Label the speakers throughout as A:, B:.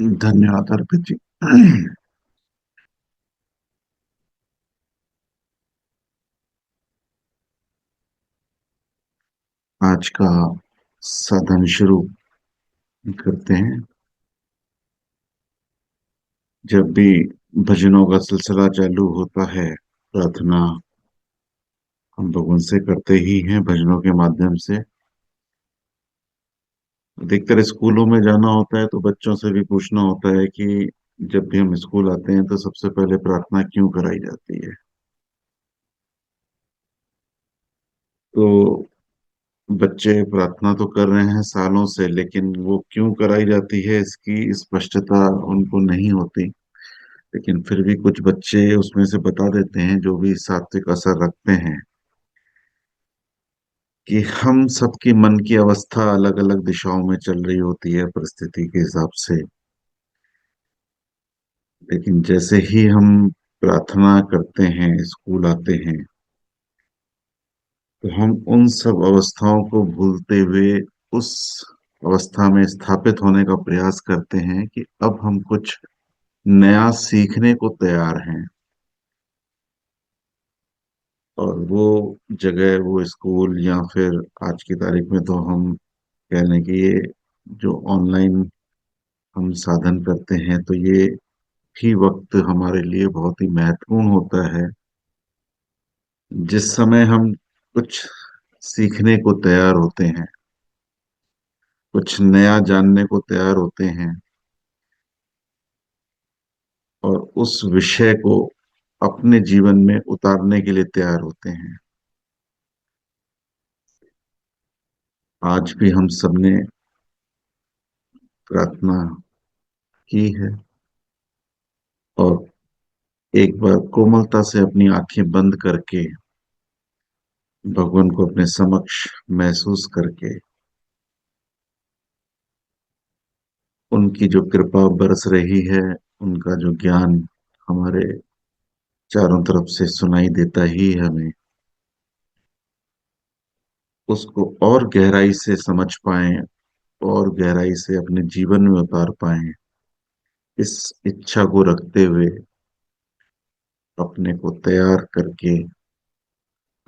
A: धन्यवाद अर्पित जी। आज का साधन शुरू करते हैं। जब भी भजनों का सिलसिला चालू होता है, प्रार्थना हम लोग उनसे करते ही हैं, भजनों के माध्यम से। अधिकतर स्कूलों में जाना होता है तो बच्चों से भी पूछना होता है कि जब भी हम स्कूल आते हैं तो सबसे पहले प्रार्थना क्यों कराई जाती है। तो बच्चे प्रार्थना तो कर रहे हैं सालों से, लेकिन वो क्यों कराई जाती है इसकी स्पष्टता उनको नहीं होती। लेकिन फिर भी कुछ बच्चे उसमें से बता देते हैं जो भी सात्विक असर रखते हैं कि हम सबकी मन की अवस्था अलग अलग दिशाओं में चल रही होती है परिस्थिति के हिसाब से। लेकिन जैसे ही हम प्रार्थना करते हैं, स्कूल आते हैं, तो हम उन सब अवस्थाओं को भूलते हुए उस अवस्था में स्थापित होने का प्रयास करते हैं कि अब हम कुछ नया सीखने को तैयार हैं। और वो जगह, वो स्कूल, या फिर आज की तारीख में तो हम कह लें कि ये जो ऑनलाइन हम साधन करते हैं, तो ये भी वक्त हमारे लिए बहुत ही महत्वपूर्ण होता है। जिस समय हम कुछ सीखने को तैयार होते हैं, कुछ नया जानने को तैयार होते हैं, और उस विषय को अपने जीवन में उतारने के लिए तैयार होते हैं। आज भी हम सबने प्रार्थना की है, और एक बार कोमलता से अपनी आंखें बंद करके भगवान को अपने समक्ष महसूस करके उनकी जो कृपा बरस रही है, उनका जो ज्ञान हमारे चारों तरफ से सुनाई देता ही है, हमें उसको और गहराई से समझ पाए, और गहराई से अपने जीवन में उतार पाए, इस इच्छा को रखते हुए अपने को तैयार करके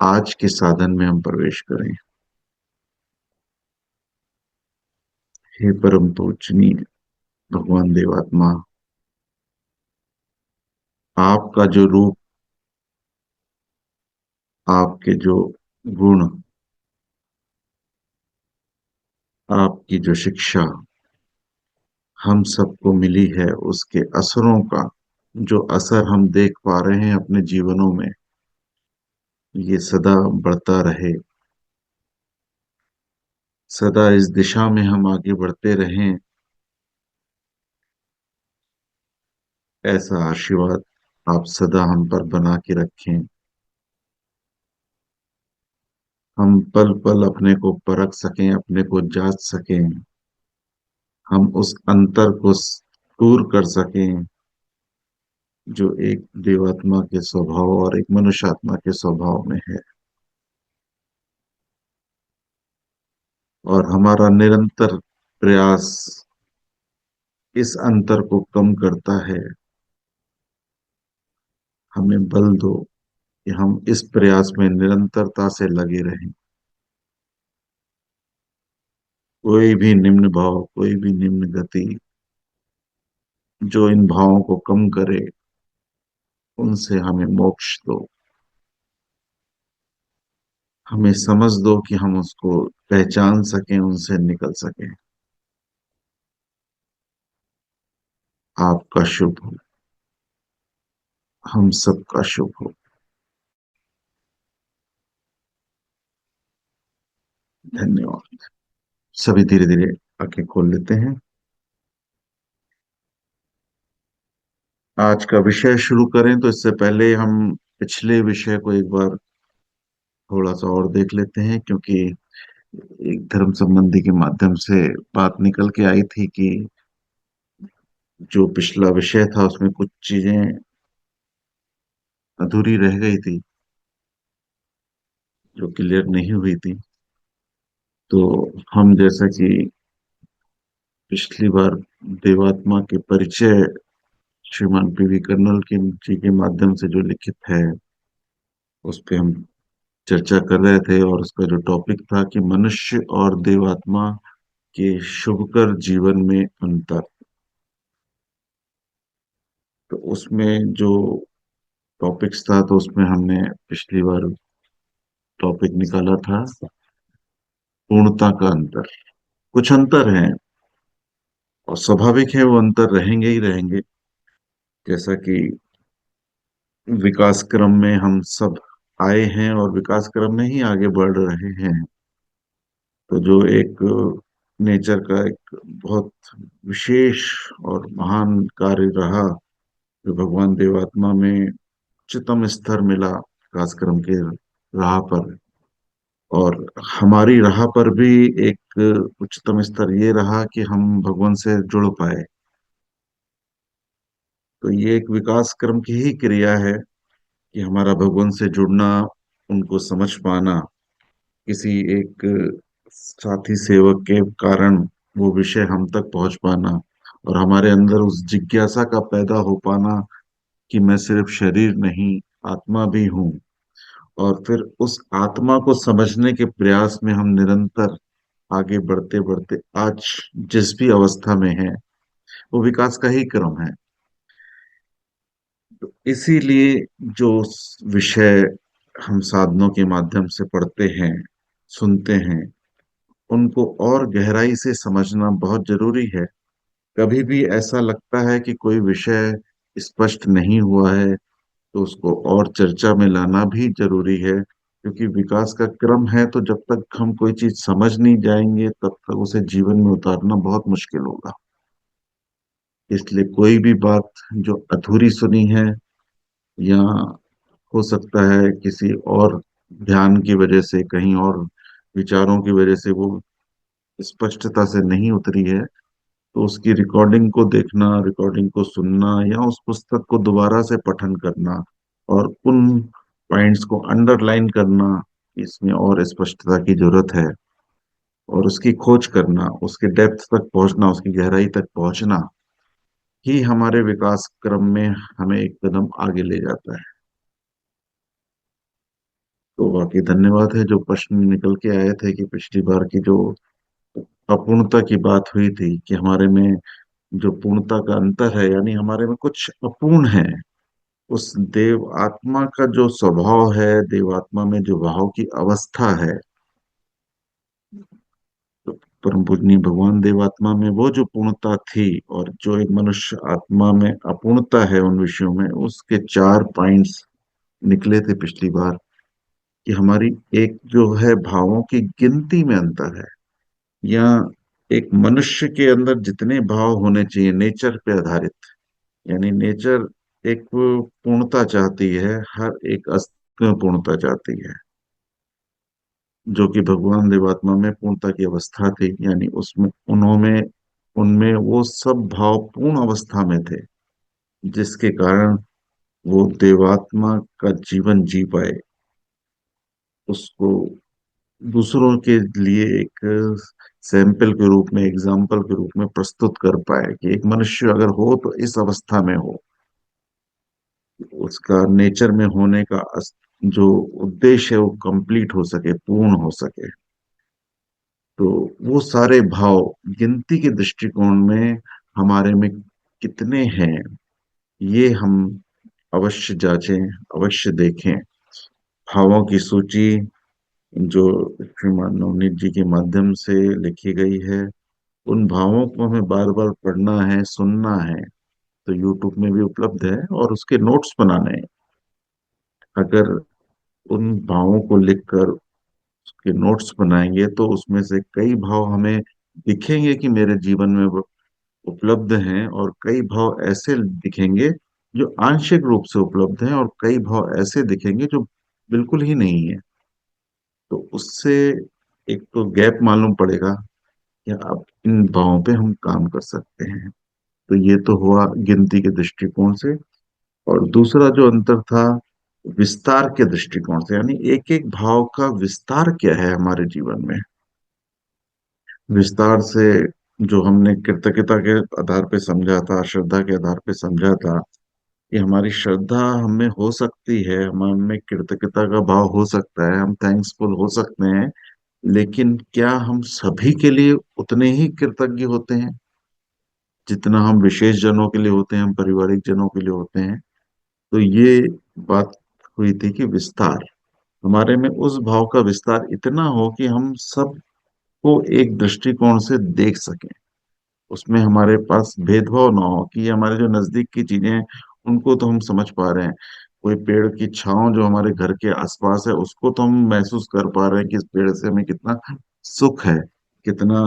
A: आज के साधन में हम प्रवेश करें। हे परम पूजनीय भगवान देवात्मा, आपका जो रूप, आपके जो गुण, आपकी जो शिक्षा हम सबको मिली है, उसके असरों का जो असर हम देख पा रहे हैं अपने जीवनों में, ये सदा बढ़ता रहे। सदा इस दिशा में हम आगे बढ़ते रहें, ऐसा आशीर्वाद आप सदा हम पर बना के रखें। हम पल पल अपने को परख सकें, अपने को जांच सकें, हम उस अंतर को दूर कर सकें जो एक देवात्मा के स्वभाव और एक मनुष्यात्मा के स्वभाव में है। और हमारा निरंतर प्रयास इस अंतर को कम करता है। हमें बल दो कि हम इस प्रयास में निरंतरता से लगे रहें। कोई भी निम्न भाव, कोई भी निम्न गति जो इन भावों को कम करे, उनसे हमें मोक्ष दो। हमें समझ दो कि हम उसको पहचान सकें, उनसे निकल सकें। आपका शुभ हो, हम सबका शुभ हो। धन्यवाद। सभी धीरे धीरे आंखें खोल लेते हैं। आज का विषय शुरू करें तो इससे पहले हम पिछले विषय को एक बार थोड़ा सा और देख लेते हैं, क्योंकि एक धर्म संबंधी के माध्यम से बात निकल के आई थी कि जो पिछला विषय था उसमें कुछ चीजें अधूरी रह गई थी, जो क्लियर नहीं हुई थी। तो हम जैसा कि पिछली बार देवात्मा के परिचय श्रीमान पीवी कर्नल के जी के माध्यम से जो लिखित है उस पे हम चर्चा कर रहे थे, और उसका जो टॉपिक था कि मनुष्य और देवात्मा के शुभकर जीवन में अंतर। तो उसमें जो टॉपिक्स था, तो उसमें हमने पिछली बार टॉपिक निकाला था पूर्णता का अंतर। कुछ अंतर हैं और स्वाभाविक है, वो अंतर रहेंगे ही रहेंगे। जैसा कि विकास क्रम में हम सब आए हैं और विकास क्रम में ही आगे बढ़ रहे हैं। तो जो एक नेचर का एक बहुत विशेष और महान कार्य रहा, जो भगवान देवात्मा में उच्चतम स्तर मिला विकास क्रम के राह पर, और हमारी राह पर भी एक उच्चतम स्तर ये रहा कि हम भगवान से जुड़ पाए। तो ये एक विकास क्रम की ही क्रिया है कि हमारा भगवान से जुड़ना, उनको समझ पाना, किसी एक साथी सेवक के कारण वो विषय हम तक पहुंच पाना, और हमारे अंदर उस जिज्ञासा का पैदा हो पाना कि मैं सिर्फ शरीर नहीं, आत्मा भी हूँ। और फिर उस आत्मा को समझने के प्रयास में हम निरंतर आगे बढ़ते बढ़ते आज जिस भी अवस्था में है, वो विकास का ही क्रम है। तो इसीलिए जो विषय हम साधनों के माध्यम से पढ़ते हैं, सुनते हैं, उनको और गहराई से समझना बहुत जरूरी है। कभी भी ऐसा लगता है कि कोई विषय स्पष्ट नहीं हुआ है, तो उसको और चर्चा में लाना भी जरूरी है, क्योंकि विकास का क्रम है। तो जब तक हम कोई चीज समझ नहीं जाएंगे, तब तक उसे जीवन में उतारना बहुत मुश्किल होगा। इसलिए कोई भी बात जो अधूरी सुनी है, या हो सकता है किसी और ध्यान की वजह से, कहीं और विचारों की वजह से वो स्पष्टता से नहीं उतरी है, तो उसकी रिकॉर्डिंग को देखना, रिकॉर्डिंग को सुनना, या उस पुस्तक को दोबारा से पठन करना, और उन पॉइंट्स को अंडरलाइन करना, इसमें और स्पष्टता की जरूरत है, और उसकी खोज करना, उसके डेप्थ तक पहुंचना, उसकी गहराई तक पहुंचना ही हमारे विकास क्रम में हमें एक कदम आगे ले जाता है। तो बाकी धन्यवाद है। जो प्रश्न निकल के आए थे कि पिछली बार की जो अपूर्णता की बात हुई थी, कि हमारे में जो पूर्णता का अंतर है, यानी हमारे में कुछ अपूर्ण है। उस देव आत्मा का जो स्वभाव है, देव आत्मा में जो भाव की अवस्था है, तो परम पूजनीय भगवान देव आत्मा में वो जो पूर्णता थी, और जो एक मनुष्य आत्मा में अपूर्णता है उन विषयों में, उसके 4 पॉइंट्स निकले थे पिछली बार। कि हमारी एक जो है भावों की गिनती में अंतर है, या एक मनुष्य के अंदर जितने भाव होने चाहिए नेचर पे आधारित, यानी नेचर एक पूर्णता चाहती है, हर एक अस्तित्व में पूर्णता चाहती है, जो कि भगवान देवात्मा में पूर्णता की अवस्था थी। यानी उसमें उन्होंने उनमें वो सब भाव पूर्ण अवस्था में थे, जिसके कारण वो देवात्मा का जीवन जी पाए, उसको दूसरों के लिए एक सैंपल के रूप में, एग्जाम्पल के रूप में प्रस्तुत कर पाए कि एक मनुष्य अगर हो तो इस अवस्था में हो, उसका नेचर में होने का जो उद्देश्य है वो कंप्लीट हो सके, पूर्ण हो सके। तो वो सारे भाव गिनती के दृष्टिकोण में हमारे में कितने हैं, ये हम अवश्य जांचें, अवश्य देखें। भावों की सूची जो श्रीमान नवनीत जी के माध्यम से लिखी गई है, उन भावों को हमें बार बार पढ़ना है, सुनना है। तो यूट्यूब में भी उपलब्ध है, और उसके नोट्स बनाने हैं। अगर उन भावों को लिखकर उसके नोट्स बनाएंगे, तो उसमें से कई भाव हमें दिखेंगे कि मेरे जीवन में वो उपलब्ध हैं, और कई भाव ऐसे दिखेंगे जो आंशिक रूप से उपलब्ध हैं, और कई भाव ऐसे दिखेंगे जो बिल्कुल ही नहीं है। तो उससे एक तो गैप मालूम पड़ेगा कि अब इन भावों पे हम काम कर सकते हैं। तो ये तो हुआ गिनती के दृष्टिकोण से। और दूसरा जो अंतर था विस्तार के दृष्टिकोण से, यानी एक एक भाव का विस्तार क्या है हमारे जीवन में। विस्तार से जो हमने कृतज्ञता के आधार पे समझा था, श्रद्धा के आधार पे समझा था कि हमारी श्रद्धा हमें हो सकती है, हमें कृतज्ञता का भाव हो सकता है, हम थैंक्सफुल हो सकते हैं, लेकिन क्या हम सभी के लिए उतने ही कृतज्ञ होते हैं जितना हम विशेष जनों के लिए होते हैं, हम पारिवारिक जनों के लिए होते हैं? तो ये बात हुई थी कि विस्तार, हमारे में उस भाव का विस्तार इतना हो कि हम सबको एक दृष्टिकोण से देख सकें, उसमें हमारे पास भेदभाव ना हो कि ये हमारे जो नजदीक की चीजें हैं उनको तो हम समझ पा रहे हैं, कोई पेड़ की छांव जो हमारे घर के आसपास है उसको तो हम महसूस कर पा रहे हैं कि इस पेड़ से हमें कितना सुख है, कितना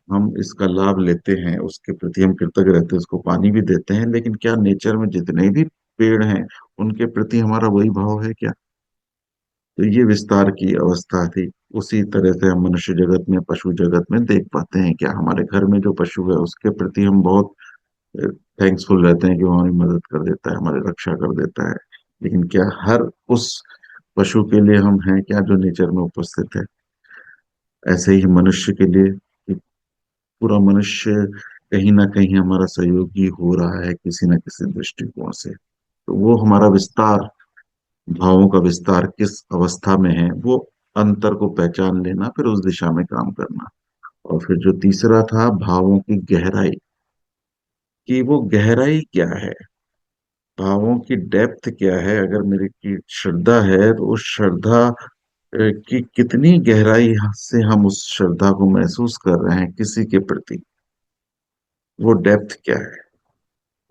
A: हम इसका लाभ लेते हैं, उसके प्रति हम कृतज्ञ रहते हैं, उसको पानी भी देते हैं, लेकिन क्या नेचर में जितने भी पेड़ हैं उनके प्रति हमारा वही भाव है क्या? तो ये विस्तार की अवस्था थी। उसी तरह से हम मनुष्य जगत में, पशु जगत में देख पाते हैं, क्या हमारे घर में जो पशु है उसके प्रति हम बहुत थैंक्सफुल रहते हैं कि वो हमारी मदद कर देता है, हमारी रक्षा कर देता है, लेकिन क्या हर उस पशु के लिए हम हैं क्या जो नेचर में उपस्थित है? ऐसे ही मनुष्य के लिए एक पूरा मनुष्य कहीं ना कहीं हमारा सहयोगी हो रहा है किसी न किसी दृष्टिकोण से। तो वो हमारा विस्तार, भावों का विस्तार किस अवस्था में है, वो अंतर को पहचान लेना, फिर उस दिशा में काम करना। और फिर जो तीसरा था भावों की गहराई, कि वो गहराई क्या है, भावों की डेप्थ क्या है, अगर मेरी की श्रद्धा है तो उस श्रद्धा की कितनी गहराई से हम उस श्रद्धा को महसूस कर रहे हैं किसी के प्रति, वो डेप्थ क्या है,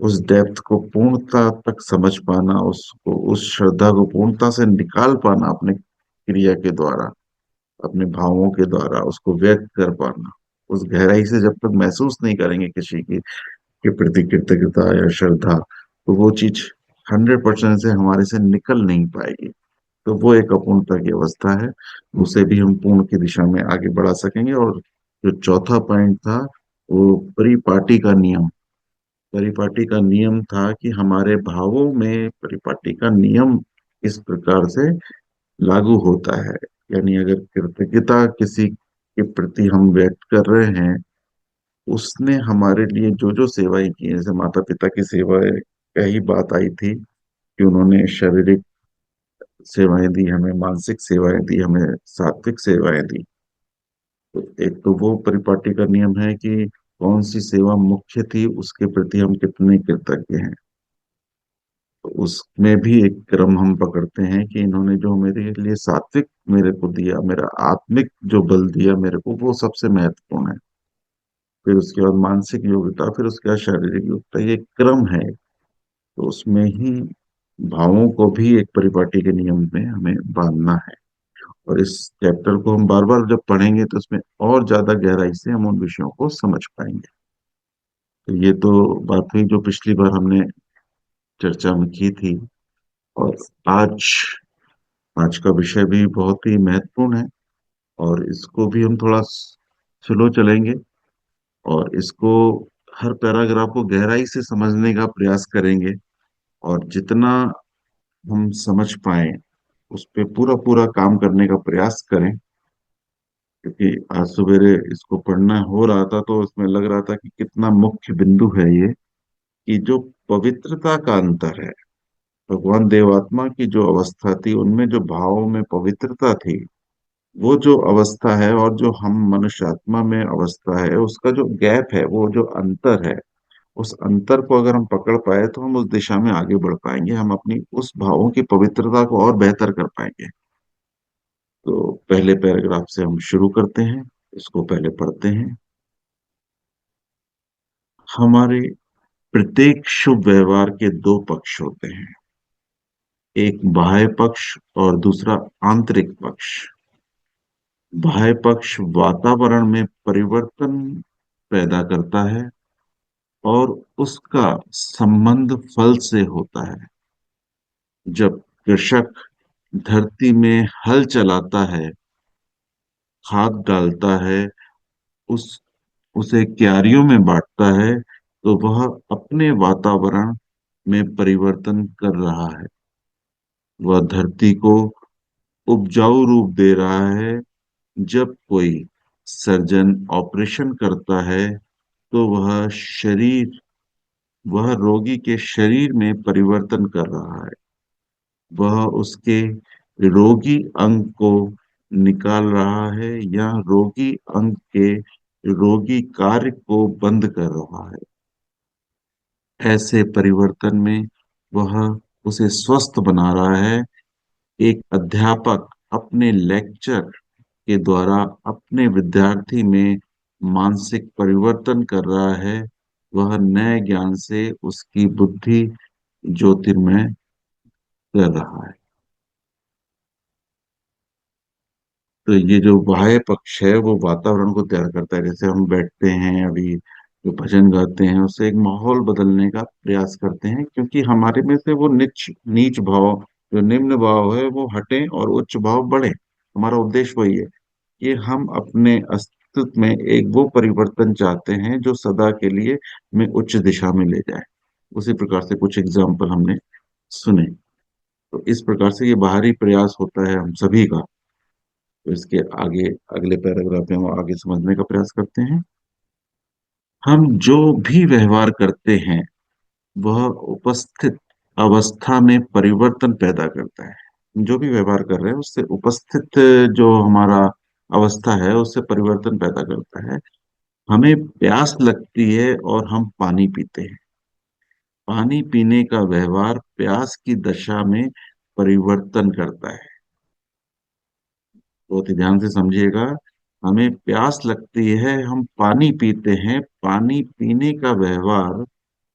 A: उस डेप्थ को पूर्णता तक समझ पाना, उसको, उस श्रद्धा को पूर्णता से निकाल पाना अपने क्रिया के द्वारा, अपने भावों के द्वारा उसको व्यक्त कर पाना, उस गहराई से जब तक महसूस नहीं करेंगे किसी की के प्रति कृतज्ञता या श्रद्धा, तो वो चीज 100% से हमारे से निकल नहीं पाएगी। तो वो एक अपूर्णता की अवस्था है, उसे भी हम पूर्ण की दिशा में आगे बढ़ा सकेंगे। और जो चौथा पॉइंट था वो परिपाटी का नियम, परिपाटी का नियम था कि हमारे भावों में परिपाटी का नियम इस प्रकार से लागू होता है, यानी अगर कृतज्ञता किसी के प्रति हम व्यक्त कर रहे हैं, उसने हमारे लिए जो जो सेवाएं की हैं, जैसे माता पिता की सेवाएं का ही बात आई थी कि उन्होंने शारीरिक सेवाएं दी हमें, मानसिक सेवाएं दी हमें, सात्विक सेवाएं दी। तो एक तो वो परिपाटी का नियम है कि कौन सी सेवा मुख्य थी उसके प्रति हम कितने कृतज्ञ हैं। तो उसमें भी एक क्रम हम पकड़ते हैं कि इन्होंने जो मेरे लिए सात्विक मेरे को दिया, मेरा आत्मिक जो बल दिया मेरे को, वो सबसे महत्वपूर्ण है। फिर उसके बाद मानसिक योग्यता, फिर उसके बाद शारीरिक योग्यता, ये क्रम है। तो उसमें ही भावों को भी एक परिपाटी के नियम में हमें बांधना है। और इस चैप्टर को हम बार बार जब पढ़ेंगे तो उसमें और ज्यादा गहराई से हम उन विषयों को समझ पाएंगे। तो ये तो बात हुई जो पिछली बार हमने चर्चा में की थी। और आज आज का विषय भी बहुत ही महत्वपूर्ण है, और इसको भी हम थोड़ा स्लो चलेंगे, और इसको हर पैराग्राफ को गहराई से समझने का प्रयास करेंगे, और जितना हम समझ पाए उस पे पूरा पूरा काम करने का प्रयास करें। क्योंकि आज सवेरे इसको पढ़ना हो रहा था तो इसमें लग रहा था कि कितना मुख्य बिंदु है ये, कि जो पवित्रता का अंतर है, भगवान देवात्मा की जो अवस्था थी उनमें जो भावों में पवित्रता थी, वो जो अवस्था है, और जो हम मनुष्य आत्मा में अवस्था है, उसका जो गैप है, वो जो अंतर है, उस अंतर को अगर हम पकड़ पाए तो हम उस दिशा में आगे बढ़ पाएंगे, हम अपनी उस भावों की पवित्रता को और बेहतर कर पाएंगे। तो पहले पैराग्राफ से हम शुरू करते हैं, इसको पहले पढ़ते हैं। हमारे प्रत्येक शुभ व्यवहार के दो पक्ष होते हैं, एक बाह्य पक्ष और दूसरा आंतरिक पक्ष। बाह्य पक्ष वातावरण में परिवर्तन पैदा करता है, और उसका संबंध फल से होता है। जब कृषक धरती में हल चलाता है, खाद डालता है, उस उसे क्यारियों में बांटता है, तो वह अपने वातावरण में परिवर्तन कर रहा है। वह धरती को उपजाऊ रूप दे रहा है। जब कोई सर्जन ऑपरेशन करता है तो वह रोगी के शरीर में परिवर्तन कर रहा है। वह उसके रोगी अंग को निकाल रहा है या रोगी अंग के रोगी कार्य को बंद कर रहा है। ऐसे परिवर्तन में वह उसे स्वस्थ बना रहा है। एक अध्यापक अपने लेक्चर के द्वारा अपने विद्यार्थी में मानसिक परिवर्तन कर रहा है। वह नए ज्ञान से उसकी बुद्धि ज्योतिर्मय कर रहा है। तो ये जो बाह्य पक्ष है वो वातावरण को तैयार करता है। जैसे हम बैठते हैं अभी, जो भजन गाते हैं, उससे एक माहौल बदलने का प्रयास करते हैं, क्योंकि हमारे में से वो नीच नीच भाव, जो निम्न भाव है, वो हटे और उच्च भाव बढ़े। हमारा उद्देश्य वही है कि हम अपने अस्तित्व में एक वो परिवर्तन चाहते हैं जो सदा के लिए हमें उच्च दिशा में ले जाए। उसी प्रकार से कुछ एग्जाम्पल हमने सुने। तो इस प्रकार से ये बाहरी प्रयास होता है हम सभी का। तो इसके आगे अगले पैराग्राफ में हम आगे समझने का प्रयास करते हैं। हम जो भी व्यवहार करते हैं वह उपस्थित अवस्था में परिवर्तन पैदा करता है। जो भी व्यवहार कर रहे हैं उससे उपस्थित जो हमारा अवस्था है उससे परिवर्तन पैदा करता है। हमें प्यास लगती है और हम पानी पीते हैं। पानी पीने का व्यवहार प्यास की दशा में परिवर्तन करता है। बहुत ही ध्यान से समझिएगा। हमें प्यास लगती है, हम पानी पीते हैं। पानी पीने का व्यवहार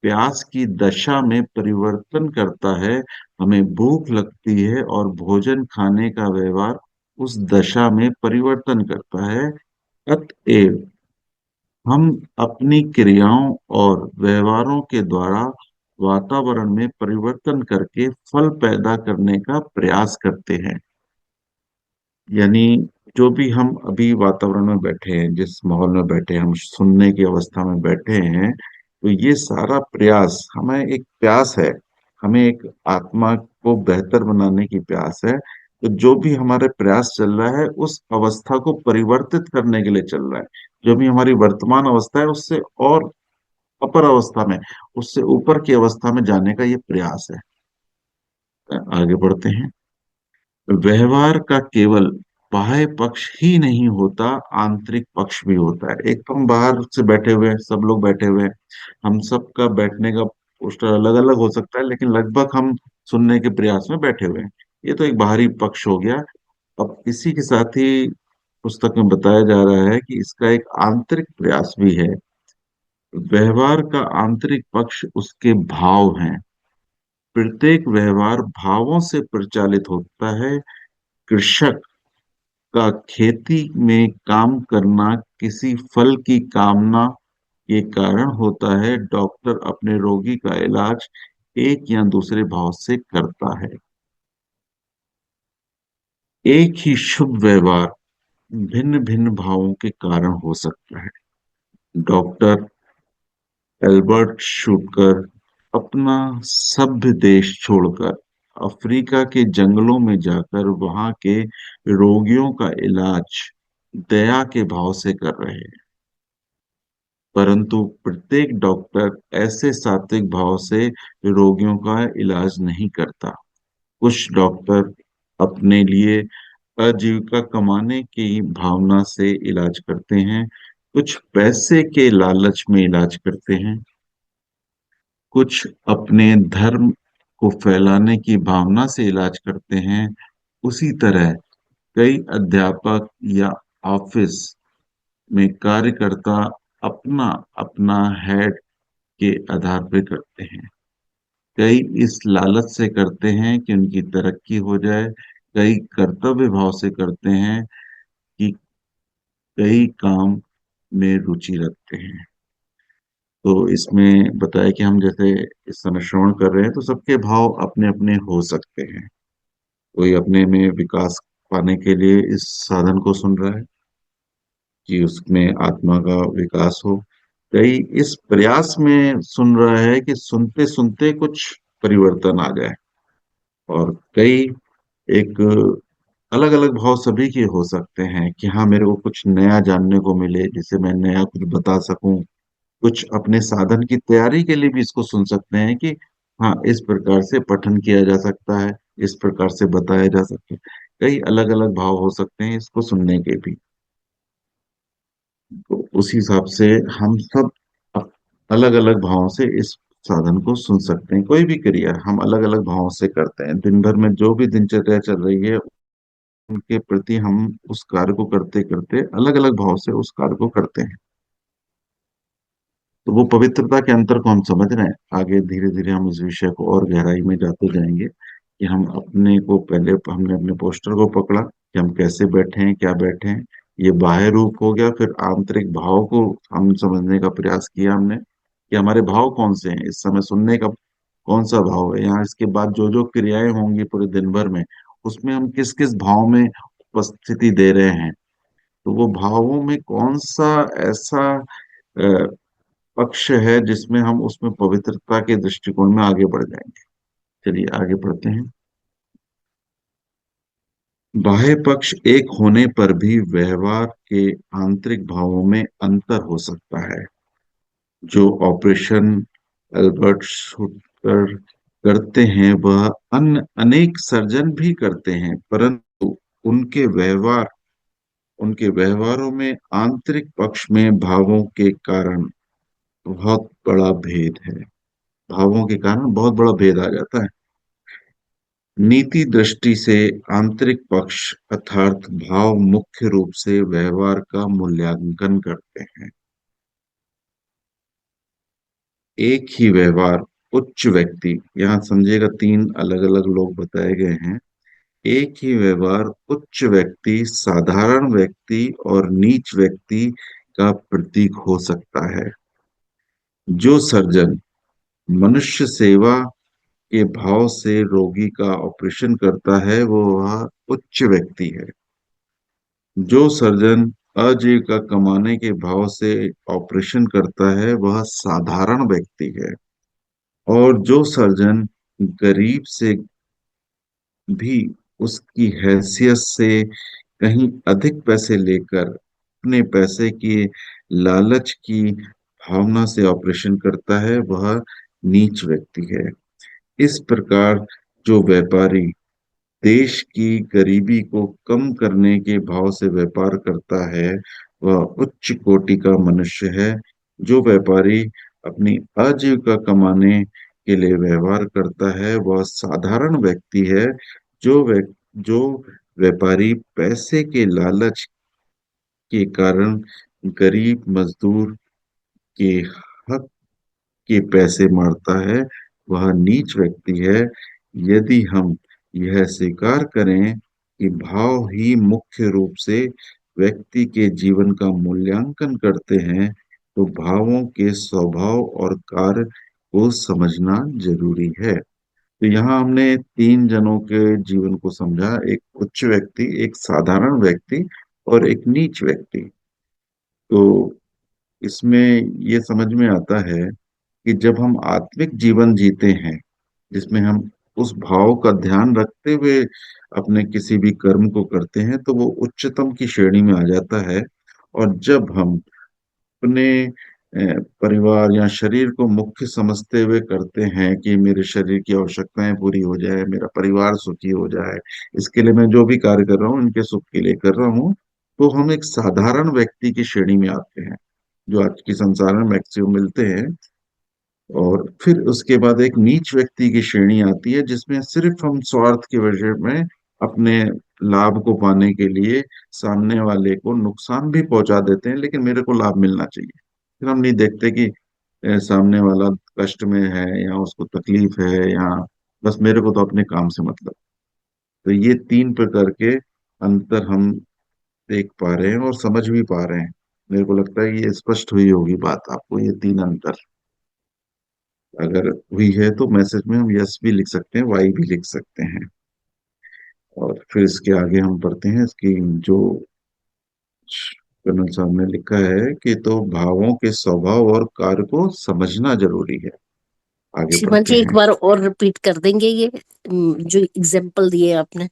A: प्यास की दशा में परिवर्तन करता है। हमें भूख लगती है और भोजन खाने का व्यवहार उस दशा में परिवर्तन करता है। अतएव हम अपनी क्रियाओं और व्यवहारों के द्वारा वातावरण में परिवर्तन करके फल पैदा करने का प्रयास करते हैं। यानी जो भी हम अभी वातावरण में बैठे हैं, जिस माहौल में बैठे हैं, हम सुनने की अवस्था में बैठे हैं, तो ये सारा प्रयास, हमें एक प्यास है, हमें एक आत्मा को बेहतर बनाने की प्यास है। तो जो भी हमारे प्रयास चल रहा है उस अवस्था को परिवर्तित करने के लिए चल रहा है। जो भी हमारी वर्तमान अवस्था है उससे और अपर अवस्था में, उससे ऊपर की अवस्था में जाने का ये प्रयास है। आगे बढ़ते हैं। व्यवहार का केवल बाह्य पक्ष ही नहीं होता, आंतरिक पक्ष भी होता है। एक तो हम बाहर से बैठे हुए हैं, सब लोग बैठे हुए हैं, हम सबका बैठने का पोस्टर अलग अलग हो सकता है, लेकिन लगभग हम सुनने के प्रयास में बैठे हुए हैं। ये तो एक बाहरी पक्ष हो गया। अब इसी के साथ ही पुस्तक में बताया जा रहा है कि इसका एक आंतरिक प्रयास भी है। व्यवहार का आंतरिक पक्ष उसके भाव हैं। प्रत्येक व्यवहार भावों से परिचालित होता है। कृषक का खेती में काम करना किसी फल की कामना के कारण होता है। डॉक्टर अपने रोगी का इलाज एक या दूसरे भाव से करता है। एक ही शुभ व्यवहार भिन्न भिन्न भावों के कारण हो सकता है। डॉक्टर एल्बर्ट शूटकर अपना सभ्य देश छोड़कर अफ्रीका के जंगलों में जाकर वहां के रोगियों का इलाज दया के भाव से कर रहे हैं। परंतु प्रत्येक डॉक्टर ऐसे सात्विक भाव से रोगियों का इलाज नहीं करता। कुछ डॉक्टर अपने लिए आजीविका कमाने की भावना से इलाज करते हैं। कुछ पैसे के लालच में इलाज करते हैं। कुछ अपने धर्म को फैलाने की भावना से इलाज करते हैं। उसी तरह कई अध्यापक या ऑफिस में कार्यकर्ता अपना अपना हेड के आधार पर करते हैं। कई इस लालच से करते हैं कि उनकी तरक्की हो जाए। कई कर्तव्य भाव से करते हैं कि कई काम में रुचि रखते हैं। तो इसमें बताया कि हम जैसे इस समय श्रवण कर रहे हैं तो सबके भाव अपने अपने हो सकते हैं। कोई अपने में विकास पाने के लिए इस साधन को सुन रहा है कि उसमें आत्मा का विकास हो। कई इस प्रयास में सुन रहा है कि सुनते सुनते कुछ परिवर्तन आ जाए। और कई एक अलग अलग भाव सभी के हो सकते हैं कि हाँ, मेरे को कुछ नया जानने को मिले जिससे मैं नया कुछ बता सकूं, कुछ अपने साधन की तैयारी के लिए भी इसको सुन सकते हैं कि हाँ, इस प्रकार से पठन किया जा सकता है, इस प्रकार से बताया जा सकता है। कई अलग अलग भाव हो सकते हैं इसको सुनने के भी। तो उस हिसाब से हम सब अलग अलग भावों से इस साधन को सुन सकते हैं। कोई भी क्रिया हम अलग अलग भावों से करते हैं, दिन भर में जो भी दिनचर्या चल रही है उनके प्रति हम उस कार्य को करते करते अलग अलग भाव से उस कार्य को करते हैं। तो वो पवित्रता के अंतर को हम समझ रहे हैं। आगे धीरे धीरे हम इस विषय को और गहराई में जाते जाएंगे कि हम अपने को पहले हमने अपने पोस्टर को पकड़ा कि हम कैसे बैठे हैं, क्या बैठे हैं। ये बाह्य रूप हो गया। फिर आंतरिक भाव को हम समझने का प्रयास किया हमने कि हमारे भाव कौन से हैं इस समय सुनने का, कौन सा भाव है यहाँ। इसके बाद जो जो क्रियाएं होंगी पूरे दिन भर में, उसमें हम किस किस भाव में उपस्थिति दे रहे हैं। तो वो भावों में कौन सा ऐसा पक्ष है जिसमें हम उसमें पवित्रता के दृष्टिकोण में आगे बढ़ जाएंगे। चलिए आगे बढ़ते हैं। बाह्य पक्ष एक होने पर भी व्यवहार के आंतरिक भावों में अंतर हो सकता है। जो ऑपरेशन एल्बर्ट शूटर करते हैं वह अन्य अनेक सर्जन भी करते हैं, परंतु उनके व्यवहार उनके व्यवहारों में आंतरिक पक्ष में भावों के कारण बहुत बड़ा भेद है। भावों के कारण बहुत बड़ा भेद आ जाता है। नीति दृष्टि से आंतरिक पक्ष अर्थात भाव मुख्य रूप से व्यवहार का मूल्यांकन करते हैं। एक ही व्यवहार उच्च व्यक्ति, यहाँ समझिएगा तीन अलग अलग लोग बताए गए हैं। एक ही व्यवहार उच्च व्यक्ति, साधारण व्यक्ति और नीच व्यक्ति का प्रतीक हो सकता है। जो सर्जन मनुष्य सेवा के भाव से रोगी का ऑपरेशन करता है वो वह उच्च व्यक्ति है। जो सर्जन आजीविका कमाने के भाव से ऑपरेशन करता है वह साधारण व्यक्ति है। और जो सर्जन गरीब से भी उसकी हैसियत से कहीं अधिक पैसे लेकर अपने पैसे की लालच की भावना से ऑपरेशन करता है वह नीच व्यक्ति है। इस प्रकार जो व्यापारी देश की गरीबी को कम करने के भाव से व्यापार करता है वह उच्च कोटि का मनुष्य है। जो व्यापारी अपनी आजीविका कमाने के लिए व्यवहार करता है वह साधारण व्यक्ति है। जो व्यापारी पैसे के लालच के कारण गरीब मजदूर के हक के पैसे मारता है वह नीच व्यक्ति है। यदि हम यह स्वीकार करें कि भाव ही मुख्य रूप से व्यक्ति के जीवन का मूल्यांकन करते हैं तो भावों के स्वभाव और कार्य को समझना जरूरी है। तो यहाँ हमने तीन जनों के जीवन को समझा, एक उच्च व्यक्ति, एक साधारण व्यक्ति और एक नीच व्यक्ति। तो इसमें ये समझ में आता है कि जब हम आत्मिक जीवन जीते हैं जिसमें हम उस भाव का ध्यान रखते हुए अपने किसी भी कर्म को करते हैं तो वो उच्चतम की श्रेणी में आ जाता है। और जब हम अपने परिवार या शरीर को मुख्य समझते हुए करते हैं कि मेरे शरीर की आवश्यकताएं पूरी हो जाए, मेरा परिवार सुखी हो जाए, इसके लिए मैं जो भी कार्य कर रहा हूँ इनके सुख के लिए कर रहा हूँ, तो हम एक साधारण व्यक्ति की श्रेणी में आते हैं जो आज की संसार में मैक्सिमम मिलते हैं। और फिर उसके बाद एक नीच व्यक्ति की श्रेणी आती है जिसमें सिर्फ हम स्वार्थ के वजह में अपने लाभ को पाने के लिए सामने वाले को नुकसान भी पहुंचा देते हैं, लेकिन मेरे को लाभ मिलना चाहिए। फिर हम नहीं देखते कि सामने वाला कष्ट में है या उसको तकलीफ है या बस मेरे को तो अपने काम से मतलब। तो ये तीन प्रकार के अंतर हम देख पा रहे हैं और समझ भी पा रहे हैं। मेरे को लगता है ये स्पष्ट हुई होगी बात आपको, ये तीन अंतर। अगर हुई है तो मैसेज में हम यस भी लिख सकते हैं, वाई भी लिख सकते हैं। और फिर इसके आगे हम पढ़ते हैं इसकी जो कर्नल साहब ने लिखा है कि तो भावों के स्वभाव और कार्य को समझना जरूरी है। आगे
B: श्रीमान
A: पढ़ते
B: जी एक
A: हैं।
B: बार और रिपीट कर देंगे ये जो एग्जाम्पल दिए आपने।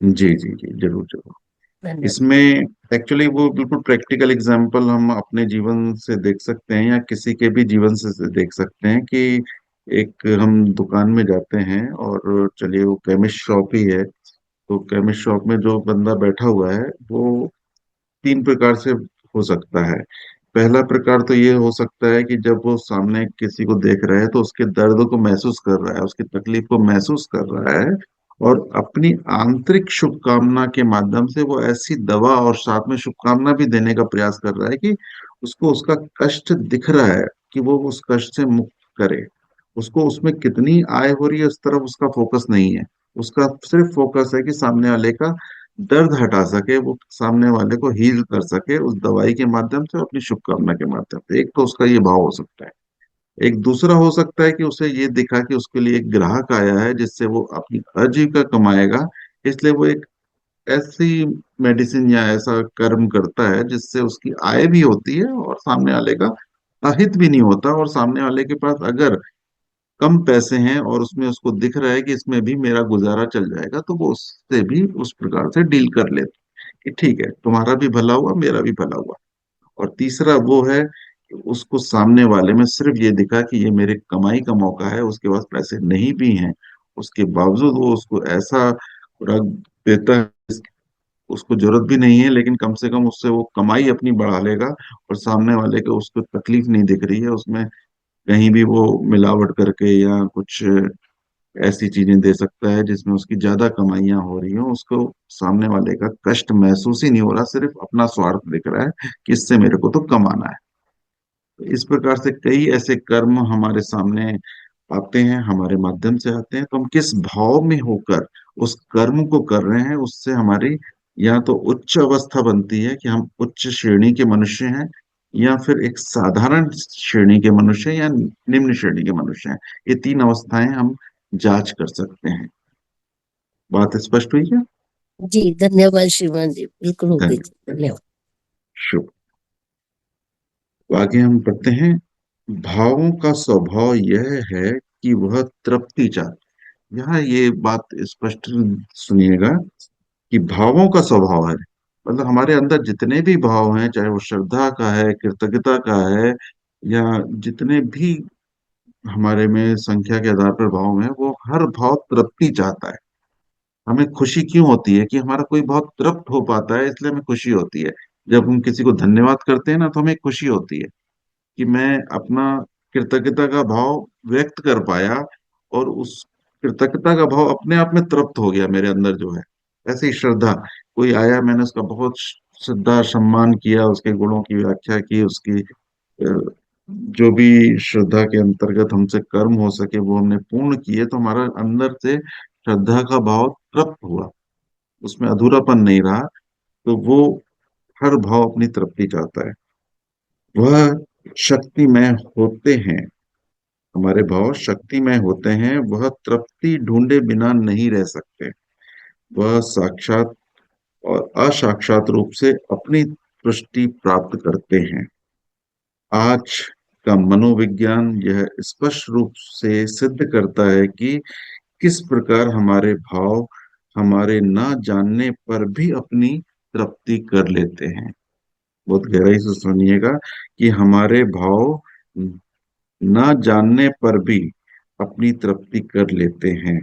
A: जी जी जी, जरूर जरूर।
B: धन्यवाद।
A: इसमें एक्चुअली वो बिल्कुल प्रैक्टिकल एग्जांपल हम अपने जीवन से देख सकते हैं या किसी के भी जीवन से देख सकते हैं कि एक हम दुकान में जाते हैं और चलिए वो केमिस्ट शॉप ही है, तो केमिस्ट शॉप में जो बंदा बैठा हुआ है वो तीन प्रकार से हो सकता है। पहला प्रकार तो ये हो सकता है कि जब वो सामने किसी को देख रहा है तो उसके दर्द को महसूस कर रहा है, उसकी तकलीफ को महसूस कर रहा है, और अपनी आंतरिक शुभकामना के माध्यम से वो ऐसी दवा और साथ में शुभकामना भी देने का प्रयास कर रहा है कि उसको उसका कष्ट दिख रहा है, कि वो उस कष्ट से मुक्त करे। उसको उसमें कितनी आय हो रही है उस तरफ उसका फोकस नहीं है। उसका सिर्फ फोकस है कि सामने वाले का दर्द हटा सके, वो सामने वाले को हील कर सके उस दवाई के माध्यम से, अपनी शुभकामना के माध्यम से। एक तो उसका ये भाव हो सकता है। एक दूसरा हो सकता है कि उसे ये दिखा कि उसके लिए एक ग्राहक आया है जिससे वो अपनी आजीविका कमाएगा, इसलिए वो एक ऐसी मेडिसिन या ऐसा कर्म करता है जिससे उसकी आय भी होती है और सामने वाले का अहित भी नहीं होता, और सामने वाले के पास अगर कम पैसे हैं और उसमें उसको दिख रहा है कि इसमें भी मेरा गुजारा चल जाएगा, तो वो उससे भी उस प्रकार से डील कर लेते हैं कि ठीक है, तुम्हारा भी भला हुआ, मेरा भी भला हुआ। और तीसरा वो है कि उसको सामने वाले में सिर्फ ये दिखा कि ये मेरे कमाई का मौका है, उसके पास पैसे नहीं भी हैं, उसके बावजूद वो उसको ऐसा खुराक देता है, उसको जरूरत भी नहीं है लेकिन कम से कम उससे वो कमाई अपनी बढ़ा लेगा, और सामने वाले को उसको तकलीफ नहीं दिख रही है उसमें, कहीं भी वो मिलावट करके या कुछ ऐसी चीजें दे सकता है जिसमें उसकी ज्यादा कमाइयां हो रही हो, उसको सामने वाले का कष्ट महसूस ही नहीं हो रहा, सिर्फ अपना स्वार्थ दिख रहा है कि इससे मेरे को तो कमाना है। तो इस प्रकार से कई ऐसे कर्म हमारे सामने आते हैं, हमारे माध्यम से आते हैं, तो हम किस भाव में होकर उस कर्म को कर रहे हैं उससे हमारी या तो उच्च अवस्था बनती है कि हम उच्च श्रेणी के मनुष्य हैं, या फिर एक साधारण श्रेणी के मनुष्य हैं, या निम्न श्रेणी के मनुष्य हैं। ये तीन अवस्थाएं हम जांच कर सकते हैं। बात स्पष्ट हुई क्या?
B: जी धन्यवाद श्रीमान जी, बिल्कुल हो गई
A: धन्यवाद।
B: जी, धन्यवाद।
A: शुभ। तो आगे हम पढ़ते हैं। भावों का स्वभाव यह है कि वह तृप्ति चाहते। यहाँ ये बात स्पष्ट सुनिएगा कि भावों का स्वभाव है, मतलब हमारे अंदर जितने भी भाव हैं, चाहे वो श्रद्धा का है, कृतज्ञता का है, या जितने भी हमारे में संख्या के आधार पर भाव हैं, वो हर भाव तृप्ति चाहता है। हमें खुशी क्यों होती है कि हमारा कोई भाव तृप्त हो पाता है, इसलिए हमें खुशी होती है। जब हम किसी को धन्यवाद करते हैं ना, तो हमें खुशी होती है कि मैं अपना कृतज्ञता का भाव व्यक्त कर पाया, और उस कृतज्ञता का भाव अपने आप में तृप्त हो गया मेरे अंदर जो है। ऐसे ही श्रद्धा, कोई आया, मैंने उसका बहुत श्रद्धा सम्मान किया, उसके गुणों की व्याख्या की, उसकी जो भी श्रद्धा के अंतर्गत हमसे कर्म हो सके वो हमने पूर्ण किए, तो हमारा अंदर से श्रद्धा का भाव तृप्त हुआ, उसमें अधूरापन नहीं रहा। तो वो हर भाव अपनी तृप्ति चाहता है। वह शक्तिमय होते हैं, हमारे भाव शक्तिमय होते हैं, वह तृप्ति ढूंढे बिना नहीं रह सकते। वह साक्षात और असाक्षात रूप से अपनी पुष्टि प्राप्त करते हैं। आज का मनोविज्ञान यह स्पष्ट रूप से सिद्ध करता है कि किस प्रकार हमारे भाव हमारे ना जानने पर भी अपनी तृप्ति कर लेते हैं। बहुत गहराई से सुनिएगा कि हमारे भाव न जानने पर भी अपनी तृप्ति कर लेते हैं।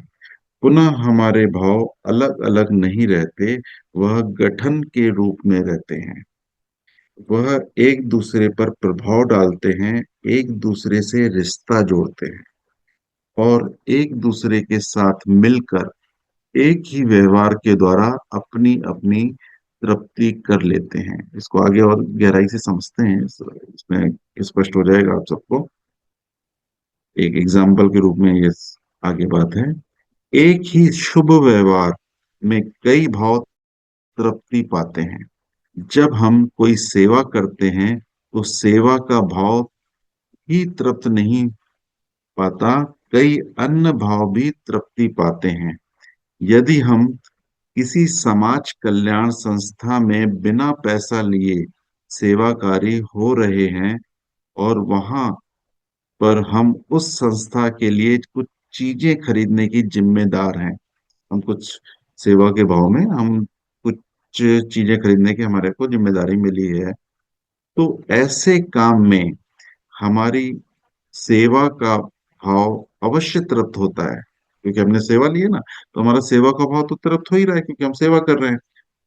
A: पुनः हमारे भाव अलग अलग नहीं रहते, वह गठन के रूप में रहते हैं। वह एक दूसरे पर प्रभाव डालते हैं, एक दूसरे से रिश्ता जोड़ते हैं, और एक दूसरे के साथ मिलकर एक ही व्यवहार के द्वारा अपनी अपनी तृप्ति कर लेते हैं। इसको आगे और गहराई से समझते हैं, इसमें स्पष्ट हो जाएगा आप सबको। एक एग्जाम्पल के रूप में ये आगे बात है। एक ही शुभ व्यवहार में कई भाव तृप्ति पाते हैं। जब हम कोई सेवा करते हैं तो सेवा का भाव ही तृप्त नहीं पाता, कई अन्य भाव भी तृप्ति पाते हैं। यदि हम किसी समाज कल्याण संस्था में बिना पैसा लिए सेवाकारी हो रहे हैं, और वहां पर हम उस संस्था के लिए कुछ चीजें खरीदने की जिम्मेदार हैं, हम कुछ सेवा के भाव में हम कुछ चीजें खरीदने की हमारे को जिम्मेदारी मिली है, तो ऐसे काम में हमारी सेवा का भाव अवश्य तृप्त होता है, क्योंकि हमने सेवा ली है ना। तो हमारा सेवा का भाव तो तृप्त हो ही रहा है, क्योंकि हम सेवा कर रहे हैं।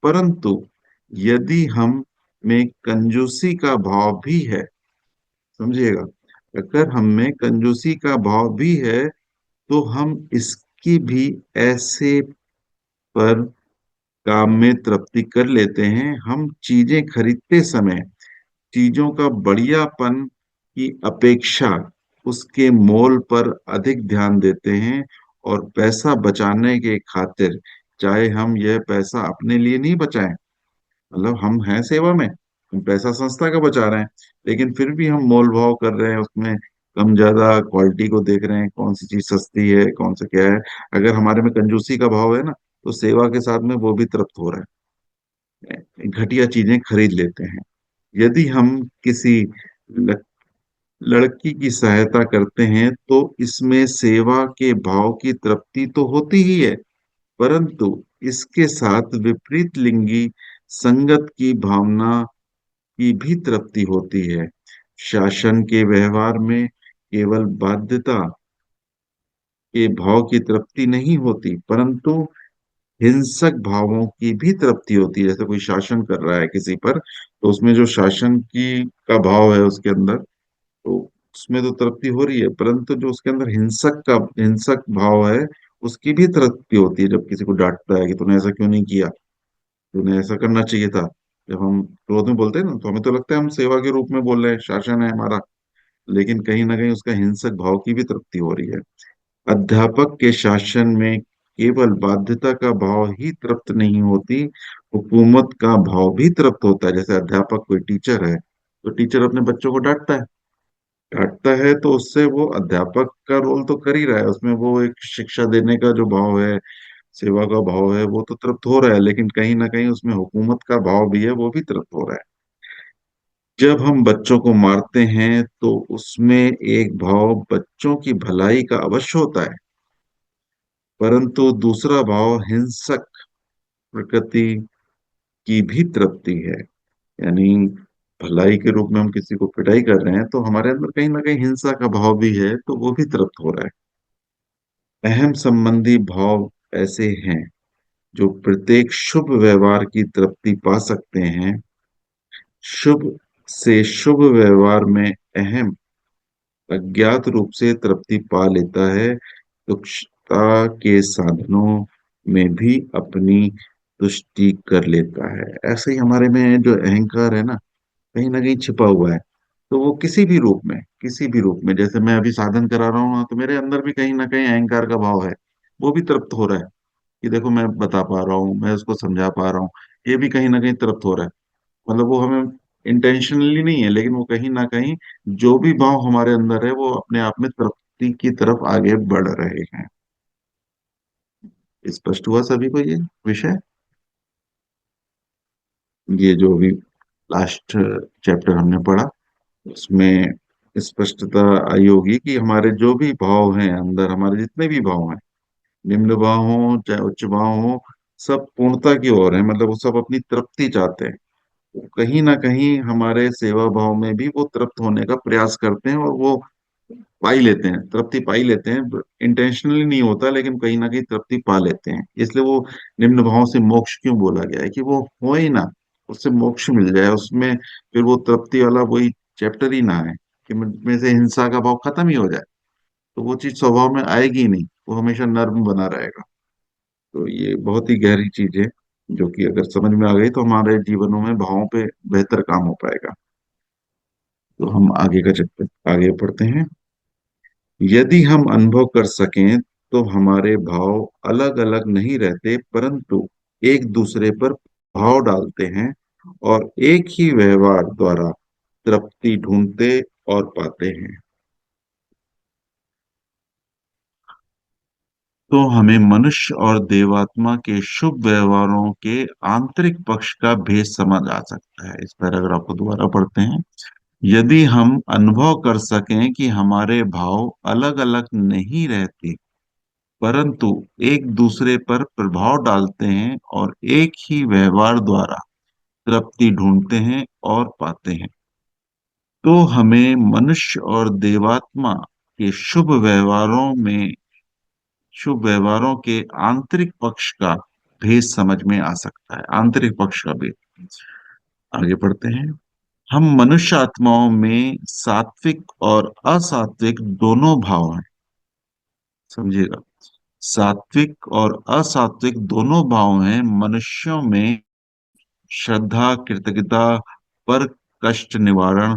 A: परंतु यदि हम में कंजूसी का भाव भी है, समझिएगा, अगर हम में कंजूसी का भाव भी है, तो हम इसकी भी ऐसे पर काम में तृप्ति कर लेते हैं। हम चीजें खरीदते समय चीजों का बढ़ियापन की अपेक्षा उसके मोल पर अधिक ध्यान देते हैं, और पैसा बचाने के खातिर, चाहे हम यह पैसा अपने लिए नहीं बचाएं, मतलब हम हैं सेवा में, हम पैसा संस्था का बचा रहे हैं, लेकिन फिर भी हम मोल भाव कर रहे हैं उसमें, कम ज्यादा क्वालिटी को देख रहे हैं, कौन सी चीज सस्ती है, कौन सा क्या है। अगर हमारे में कंजूसी का भाव है ना, तो सेवा के साथ में वो भी तृप्त हो रहा है, घटिया चीजें खरीद लेते हैं। यदि हम किसी ल- लड़की की सहायता करते हैं, तो इसमें सेवा के भाव की तृप्ति तो होती ही है, परंतु इसके साथ विपरीत लिंगी संगत की भावना की भी तृप्ति होती है। शासन के व्यवहार में केवल बाध्यता के भाव की तृप्ति नहीं होती, परंतु हिंसक भावों की भी तृप्ति होती है। जैसे कोई शासन कर रहा है किसी पर, तो उसमें जो शासन की का भाव है उसके अंदर, तो उसमें तो तृप्ति हो रही है, परंतु जो उसके अंदर हिंसक भाव है, उसकी भी तृप्ति होती है। जब किसी को डांटता है कि तूने ऐसा क्यों नहीं किया, तूने ऐसा करना चाहिए था। जब हम क्रोध में बोलते हैं ना, तो हमें तो लगता है हम सेवा के रूप में बोल रहे हैं, शासन है हमारा, लेकिन कहीं ना कहीं उसका हिंसक भाव की भी तृप्ति हो रही है। अध्यापक के शासन में केवल बाध्यता का भाव ही तृप्त नहीं होती, हुकूमत का भाव भी तृप्त होता है। जैसे अध्यापक कोई टीचर है, तो टीचर अपने बच्चों को डांटता है, तो उससे वो अध्यापक का रोल तो कर ही रहा है, उसमें वो एक शिक्षा देने का जो भाव है, सेवा का भाव है, वो तो तृप्त हो रहा है, लेकिन कहीं ना कहीं उसमें हुकूमत का भाव भी है, वो भी तृप्त हो रहा है। जब हम बच्चों को मारते हैं, तो उसमें एक भाव बच्चों की भलाई का अवश्य होता है, परंतु दूसरा भाव हिंसक प्रकृति की भी तृप्ति है। यानी भलाई के रूप में हम किसी को पिटाई कर रहे हैं, तो हमारे अंदर कहीं ना कहीं हिंसा का भाव भी है, तो वो भी तृप्त हो रहा है। अहम संबंधी भाव ऐसे हैं जो प्रत्येक शुभ व्यवहार की तृप्ति पा सकते हैं। शुभ से शुभ व्यवहार में अहम अज्ञात रूप से तृप्ति पा लेता है, तुच्छता के साधनों में भी अपनी तुष्टि कर लेता है। ऐसे ही हमारे में जो अहंकार है ना कहीं छिपा हुआ है। तो वो किसी भी रूप में जैसे मैं अभी साधन करा रहा हूँ, तो मेरे अंदर भी कहीं ना कहीं अहंकार का भाव है, वो भी तृप्त हो रहा है, कि देखो मैं बता पा रहा हूँ, मैं उसको समझा पा रहा हूँ, ये भी कहीं ना कहीं तृप्त हो रहा है। मतलब वो हमें इंटेंशनली नहीं है, लेकिन वो कहीं ना कहीं जो भी भाव हमारे अंदर है, वो अपने आप में तृप्ति की तरफ आगे बढ़ रहे हैं। स्पष्ट हुआ सभी को ये विषय? ये जो अभी लास्ट चैप्टर हमने पढ़ा, उसमें स्पष्टता आई होगी कि हमारे जो भी भाव हैं अंदर, हमारे जितने भी भाव हैं, निम्न भाव हो चाहे उच्च भाव हो, सब पूर्णता की ओर है, मतलब वो सब अपनी तृप्ति चाहते हैं। वो कहीं ना कहीं हमारे सेवा भाव में भी वो तृप्त होने का प्रयास करते हैं, और वो पा ही लेते हैं, तृप्ति पा ही लेते हैं। इंटेंशनली नहीं होता, लेकिन कहीं ना कहीं तृप्ति पा लेते हैं। इसलिए वो निम्न भाव से मोक्ष क्यों बोला गया है, कि वो हो ही ना, उससे मोक्ष मिल जाए, उसमें फिर वो तृप्ति वाला वही चैप्टर ही ना है, कि में से हिंसा का भाव खत्म ही हो जाए, तो वो चीज स्वभाव में आएगी ही नहीं, वो हमेशा नर्म बना रहेगा। तो ये बहुत ही गहरी चीज है, जो कि अगर समझ में आ गई, तो हमारे जीवनों में भावों पे बेहतर काम हो पाएगा। तो हम आगे का चैप्टर आगे पढ़ते हैं। यदि हम अनुभव कर सकें, तो हमारे भाव अलग अलग नहीं रहते, परंतु एक दूसरे पर भाव डालते हैं, और एक ही व्यवहार द्वारा तृप्ति ढूंढते और पाते हैं। तो हमें मनुष्य और देवात्मा के शुभ व्यवहारों के आंतरिक पक्ष का भेद समझ आ सकता है। इस पैराग्राफ को दोबारा पढ़ते हैं। यदि हम अनुभव कर सकें कि हमारे भाव अलग अलग नहीं रहते, परंतु एक दूसरे पर प्रभाव डालते हैं और एक ही व्यवहार द्वारा तृप्ति ढूंढते हैं और पाते हैं। तो हमें मनुष्य और देवात्मा के शुभ व्यवहारों के आंतरिक पक्ष का भेद समझ में आ सकता है। आंतरिक पक्ष का भेद, आगे बढ़ते हैं। हम मनुष्य आत्माओं में सात्विक और असात्विक दोनों भाव हैं, समझिएगा। सात्विक और असात्विक दोनों भाव हैं। मनुष्यों में श्रद्धा, कृतज्ञता, पर कष्ट निवारण,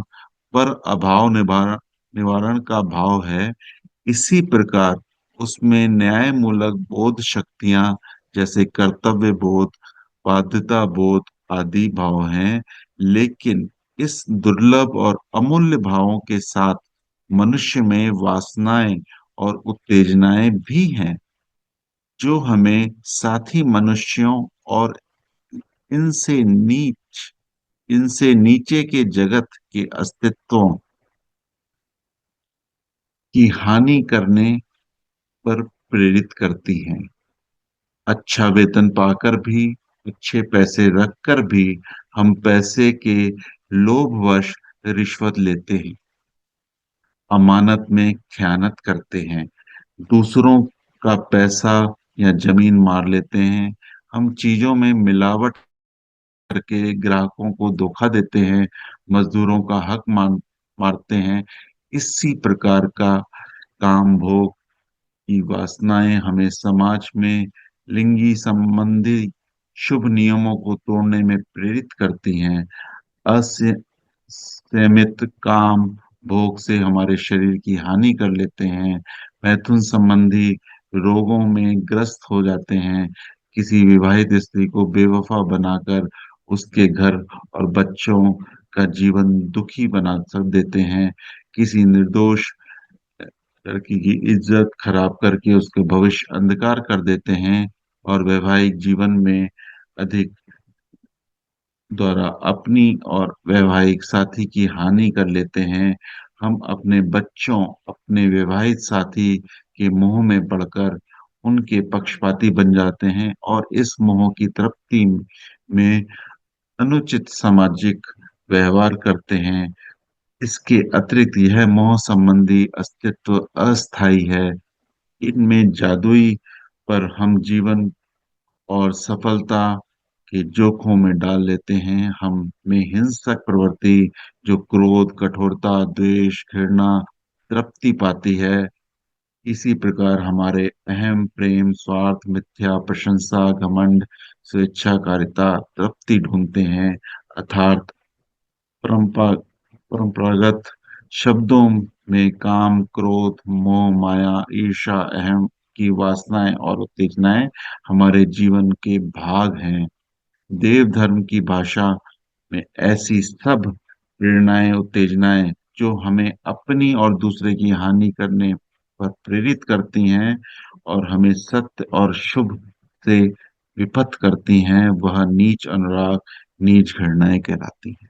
A: पर अभाव निवारण निवारण का भाव है। इसी प्रकार उसमें न्याय मूलक बोध शक्तियां जैसे कर्तव्य बोध, बाध्यता बोध आदि भाव हैं। लेकिन इस दुर्लभ और अमूल्य भावों के साथ मनुष्य में वासनाएं और उत्तेजनाएं भी हैं, जो हमें साथी मनुष्यों और इनसे नीच इनसे नीचे के जगत के अस्तित्वों की हानि करने पर प्रेरित करती हैं। अच्छा वेतन पाकर भी, अच्छे पैसे रखकर भी हम पैसे के लोभवश रिश्वत लेते हैं, अमानत में खयानत करते हैं, दूसरों का पैसा या जमीन मार लेते हैं। हम चीजों में मिलावट करके ग्राहकों को धोखा देते हैं, मजदूरों का हक मारते हैं। इसी प्रकार का काम भोग की वासनाएं हमें समाज में लिंगी संबंधी शुभ नियमों को तोड़ने में प्रेरित करती हैं। असीमित काम भोग से हमारे शरीर की हानि कर लेते हैं, मैथुन संबंधी रोगों में ग्रस्त हो जाते हैं, किसी विवाहित स्त्री को बेवफा बनाकर उसके घर और बच्चों का जीवन दुखी बना देते हैं, किसी निर्दोष लड़की की इज्जत खराब करके उसके भविष्य अंधकार कर देते हैं, और वैवाहिक जीवन में अधिक द्वारा अपनी और वैवाहिक साथी की हानि कर लेते हैं। हम अपने बच्चों, अपने विवाहित साथी के मोह में पड़कर उनके पक्षपाती बन जाते हैं और इस मोह की तृप्ति में अनुचित सामाजिक व्यवहार करते हैं। इसके अतिरिक्त यह मोह संबंधी अस्तित्व अस्थायी है। इनमें जादुई पर हम जीवन और सफलता के जोखों में डाल लेते हैं। हम में हिंसक प्रवृत्ति जो क्रोध, कठोरता, द्वेष, घृणा तृप्ति पाती है। इसी प्रकार हमारे अहम, प्रेम, स्वार्थ, मिथ्या प्रशंसा, घमंड, स्वेच्छाकारिता तृप्ति ढूंढते हैं। अर्थात परंपरा परंपरागत शब्दों में काम, क्रोध, मोह, माया, ईर्ष्या, अहम की वासनाएं और उत्तेजनाएं हमारे जीवन के भाग हैं। देव धर्म की भाषा में ऐसी सब प्रेरणाएं, उत्तेजनाएं जो हमें अपनी और दूसरे की हानि करने पर प्रेरित करती हैं और हमें सत्य और शुभ से विपथ करती हैं, वह नीच अनुराग, नीच घृणाएं कहलाती हैं।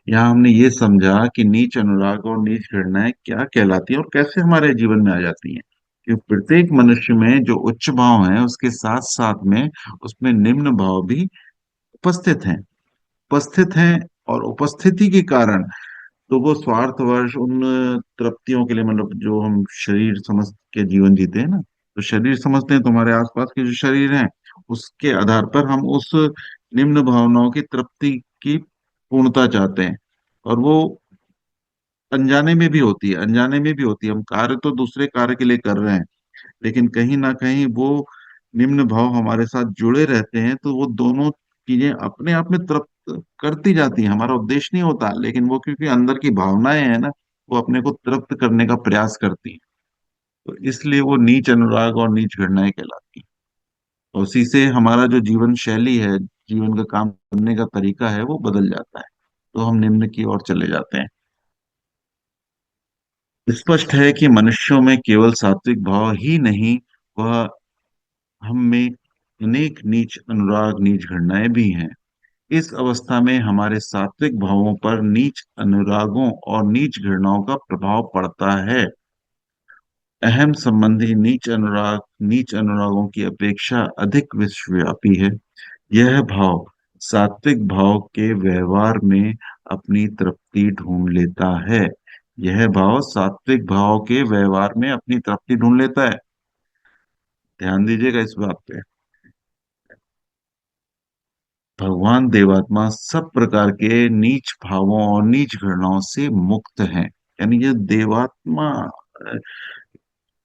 A: यहाँ हमने ये समझा कि नीच अनुराग और नीच घृणाएं क्या कहलाती हैं और कैसे हमारे जीवन में आ जाती हैं। कि प्रत्येक मनुष्य में जो उच्च भाव है उसके साथ साथ में उसमें निम्न भाव भी उपस्थित हैं और उपस्थिति के कारण तो वो स्वार्थवश उन तृप्तियों के लिए, मतलब जो हम शरीर समझ के जीवन जीते हैं ना, तो शरीर समझते हैं, तुम्हारे आसपास के जो शरीर हैं उसके आधार पर हम उस निम्न भावनाओं की तृप्ति की पूर्णता चाहते हैं। और वो अनजाने में भी होती है, अनजाने में भी होती है। हम कार्य तो दूसरे कार्य के लिए कर रहे हैं, लेकिन कहीं ना कहीं वो निम्न भाव हमारे साथ जुड़े रहते हैं, तो वो दोनों चीजें अपने आप में तृप्त करती जाती हैं। हमारा उद्देश्य नहीं होता, लेकिन वो क्योंकि अंदर की भावनाएं हैं ना, वो अपने को तृप्त करने का प्रयास करती हैं। तो इसलिए वो नीच अनुराग और नीच घृणाएं कहलाती हैं। और उसी से हमारा जो जीवन शैली है, जीवन का काम करने का तरीका है, वो बदल जाता है। तो हम निम्न की ओर चले जाते हैं। स्पष्ट है कि मनुष्यों में केवल सात्विक भाव ही नहीं, वह हम में अनेक नीच अनुराग, नीच घृणाएं भी हैं। इस अवस्था में हमारे सात्विक भावों पर नीच अनुरागों और नीच घृणाओं का प्रभाव पड़ता है। अहम संबंधी नीच अनुरागों की अपेक्षा अधिक विश्वव्यापी है। यह भाव सात्विक भाव के व्यवहार में अपनी तृप्ति ढूंढ लेता है। यह भाव सात्विक भाव के व्यवहार में अपनी तृप्ति ढूंढ लेता है। ध्यान दीजिएगा इस बात पे। भगवान देवात्मा सब प्रकार के नीच भावों और नीच घृणाओं से मुक्त हैं। यानी ये देवात्मा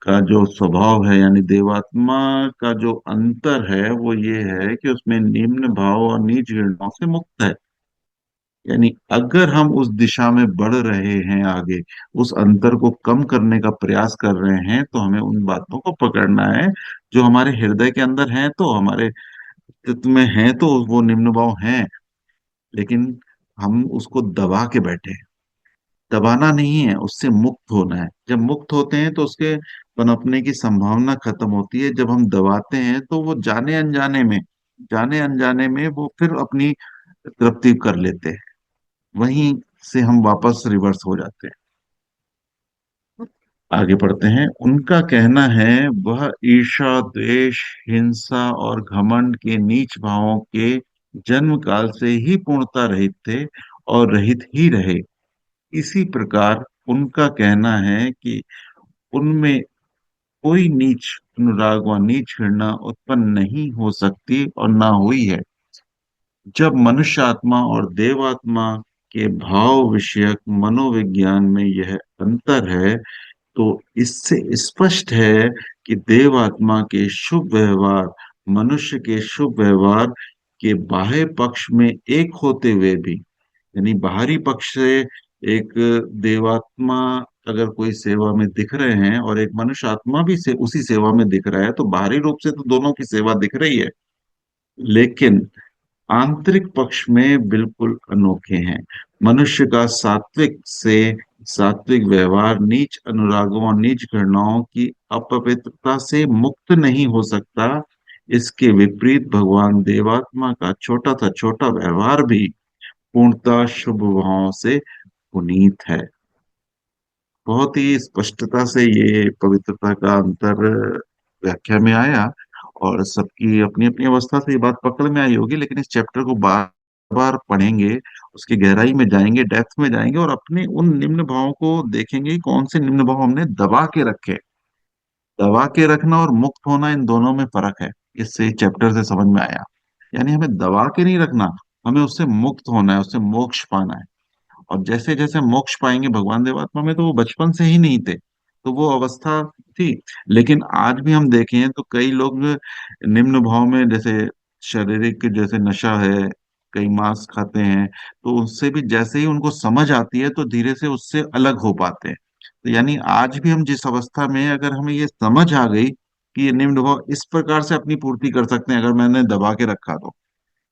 A: का जो स्वभाव है, यानी देवात्मा का जो अंतर है, वो ये है कि उसमें निम्न भाव और नीच घृणाओं से मुक्त है। यानी अगर हम उस दिशा में बढ़ रहे हैं आगे, उस अंतर को कम करने का प्रयास कर रहे हैं, तो हमें उन बातों को पकड़ना है जो हमारे हृदय के अंदर हैं, तो हमारे अस्तित्व में हैं, तो वो निम्न भाव हैं। लेकिन हम उसको दबा के बैठे हैं। दबाना नहीं है, उससे मुक्त होना है। जब मुक्त होते हैं तो उसके पनपने की संभावना खत्म होती है। जब हम दबाते हैं तो वो जाने अनजाने में वो फिर अपनी तृप्ति कर लेते हैं। वहीं से हम वापस रिवर्स हो जाते हैं। आगे पढ़ते हैं। उनका कहना है वह ईर्ष्या, द्वेष, हिंसा और घमंड के नीच भावों के जन्म काल से ही पूर्णतः रहित थे और रहित ही रहे। इसी प्रकार उनका कहना है कि उनमें कोई नीच अनुराग व नीच घृणा उत्पन्न नहीं हो सकती और ना हुई है। जब मनुष्य आत्मा और देवात्मा के भाव विषयक मनोविज्ञान में यह अंतर है, तो इससे स्पष्ट है कि देवात्मा के शुभ व्यवहार मनुष्य के शुभ व्यवहार के बाह्य पक्ष में एक होते हुए भी, यानी बाहरी पक्ष से एक देवात्मा अगर कोई सेवा में दिख रहे हैं और एक मनुष्य आत्मा भी से उसी सेवा में दिख रहा है, तो बाहरी रूप से तो दोनों की सेवा दिख रही है, लेकिन आंतरिक पक्ष में बिल्कुल अनोखे हैं। मनुष्य का सात्विक व्यवहार नीच अनुरागों और नीच घृणाओं की अपवित्रता से मुक्त नहीं हो सकता। इसके विपरीत भगवान देवात्मा का छोटा सा छोटा व्यवहार भी पूर्णतः शुभ भावों से पुनीत है। बहुत ही स्पष्टता से ये पवित्रता का अंतर व्याख्या में आया, और सबकी अपनी अपनी अवस्था से ये बात पकड़ में आई होगी। लेकिन इस चैप्टर को बार बार पढ़ेंगे, उसकी गहराई में जाएंगे, डेप्थ में जाएंगे, और अपने उन निम्न भावों को देखेंगे कि कौन से निम्न भाव हमने दबा के रखे। दबा के रखना और मुक्त होना, इन दोनों में फर्क है। इससे चैप्टर से समझ में आया। यानी हमें दबा के नहीं रखना, हमें उससे मुक्त होना है, उससे मोक्ष पाना है। और जैसे जैसे मोक्ष पाएंगे भगवान देवात्मा में, तो वो बचपन से ही नहीं थे, तो वो अवस्था थी। लेकिन आज भी हम देखें तो कई लोग निम्न भाव में, जैसे शारीरिक जैसे नशा है, कई मांस खाते हैं, तो उससे भी जैसे ही उनको समझ आती है तो धीरे से उससे अलग हो पाते हैं। तो यानी आज भी हम जिस अवस्था में हैं, अगर हमें ये समझ आ गई कि ये निम्न भाव इस प्रकार से अपनी पूर्ति कर सकते हैं, अगर मैंने दबा के रखा तो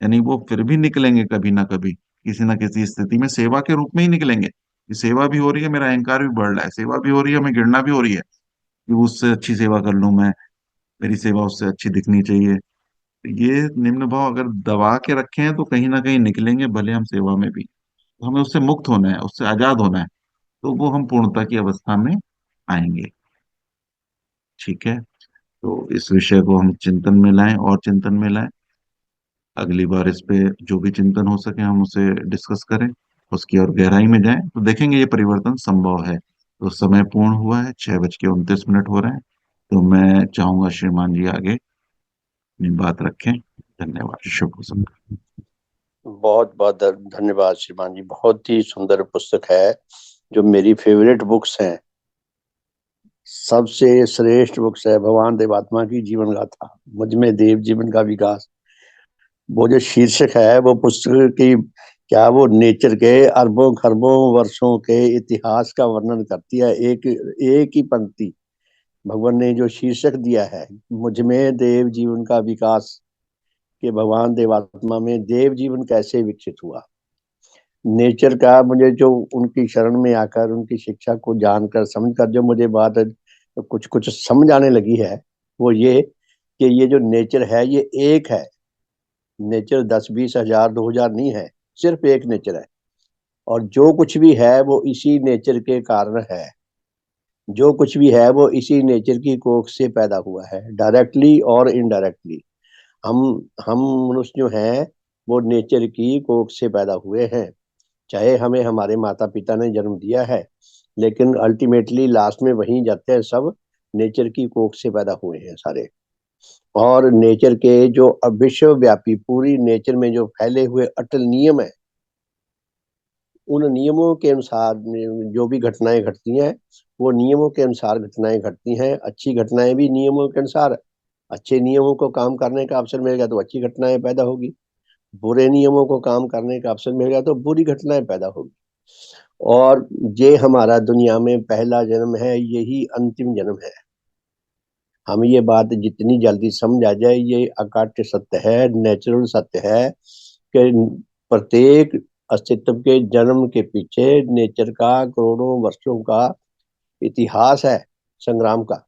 A: यानी वो फिर भी निकलेंगे कभी ना कभी, किसी ना किसी स्थिति में सेवा के रूप में ही निकलेंगे। कि सेवा भी हो रही है, मेरा अहंकार भी बढ़ रहा है, सेवा भी हो रही है, हमें गिरना भी हो रही है कि उससे अच्छी सेवा कर लूं मैं, मेरी सेवा उससे अच्छी दिखनी चाहिए। तो ये निम्न भाव अगर दबा के रखे हैं तो कहीं ना कहीं निकलेंगे, भले हम सेवा में भी। तो हमें उससे मुक्त होना है, उससे आजाद होना है, तो वो हम पूर्णता की अवस्था में आएंगे। ठीक है। तो इस विषय को हम चिंतन में लाएं और चिंतन में लाएं। अगली बार इस पे जो भी चिंतन हो सके हम उसे डिस्कस करें, उसकी और गहराई में जाएं, तो देखेंगे ये परिवर्तन संभव है। तो समय पूर्ण हुआ है, 6:29 हो रहे हैं। तो मैं चाहूंगा श्रीमान जी आगे अपनी बात रखें। धन्यवाद। शुभ संकल्प।
C: बहुत बहुत धन्यवाद श्रीमान जी। बहुत ही सुंदर पुस्तक है, जो मेरी फेवरेट बुक्स हैं। सबसे श्रेष्ठ बुक्स है भगवान देवात्मा की जीवन गाथा, मुझ में देव जीवन का विकास। वो जो शीर्षक है वो पुस्तक की, क्या वो नेचर के अरबों खरबों वर्षों के इतिहास का वर्णन करती है। एक एक ही पंक्ति, भगवान ने जो शीर्षक दिया है, मुझ में देव जीवन का विकास, कि भगवान देवात्मा में देव जीवन कैसे विकसित हुआ। नेचर का मुझे जो उनकी शरण में आकर उनकी शिक्षा को जानकर समझकर जो मुझे बात कुछ कुछ समझ आने लगी है, वो ये कि ये जो नेचर है ये एक है। नेचर 10-20 हजार 2 हजार नहीं है, सिर्फ एक नेचर है। और जो कुछ भी है वो इसी नेचर के कारण है। जो कुछ भी है वो इसी नेचर की कोख से पैदा हुआ है, डायरेक्टली और इनडायरेक्टली। हम हम मनुष्य जो हैं वो नेचर की कोख से पैदा हुए हैं। चाहे हमें हमारे माता पिता ने जन्म दिया है, लेकिन अल्टीमेटली लास्ट में वहीं जाते हैं सब, नेचर की कोख से पैदा हुए हैं सारे। और नेचर के जो विश्वव्यापी पूरी नेचर में जो फैले हुए अटल नियम है, उन नियमों के अनुसार जो भी घटनाएं घटती हैं, वो नियमों के अनुसार घटनाएं घटती हैं। अच्छी घटनाएं भी नियमों के अनुसार, अच्छे नियमों को काम करने का अवसर मिलेगा तो अच्छी घटनाएं पैदा होगी, बुरे नियमों को काम करने का अवसर मिलेगा तो बुरी घटनाएं पैदा होगी। और ये हमारा दुनिया में पहला जन्म है, यही अंतिम जन्म है। हम ये बात जितनी जल्दी समझ आ जाए, ये अकाट्य सत्य है, नेचुरल सत्य है कि प्रत्येक अस्तित्व के जन्म के पीछे नेचर का करोड़ों वर्षों का इतिहास है, संग्राम का।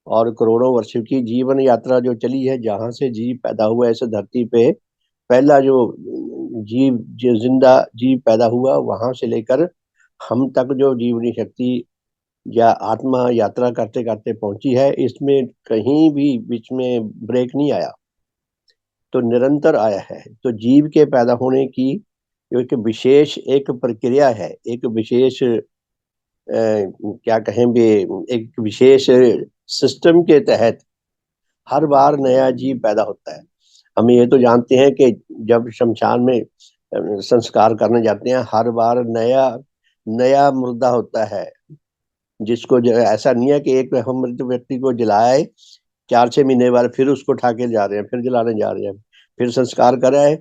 C: और करोड़ों वर्षों की जीवन यात्रा जो चली है, जहां से जीव पैदा हुआ इस धरती पे, पहला जो जीव जो जिंदा जीव पैदा हुआ, वहां से लेकर हम तक जो जीवनी शक्ति या आत्मा यात्रा करते करते पहुंची है, इसमें कहीं भी बीच में ब्रेक नहीं आया, तो निरंतर आया है। तो जीव के पैदा होने की एक विशेष एक प्रक्रिया है, एक विशेष क्या कहें भी, एक विशेष सिस्टम के तहत हर बार नया जीव पैदा होता है। हम ये तो जानते हैं कि जब शमशान में संस्कार करने जाते हैं, हर बार नया नया मुर्दा होता है, जिसको जो ऐसा नहीं है कि एक हम मृत व्यक्ति को जलाए, 4-6 महीने बाद फिर उसको उठा के जा रहे हैं, फिर जलाने जा रहे हैं, फिर संस्कार कराए,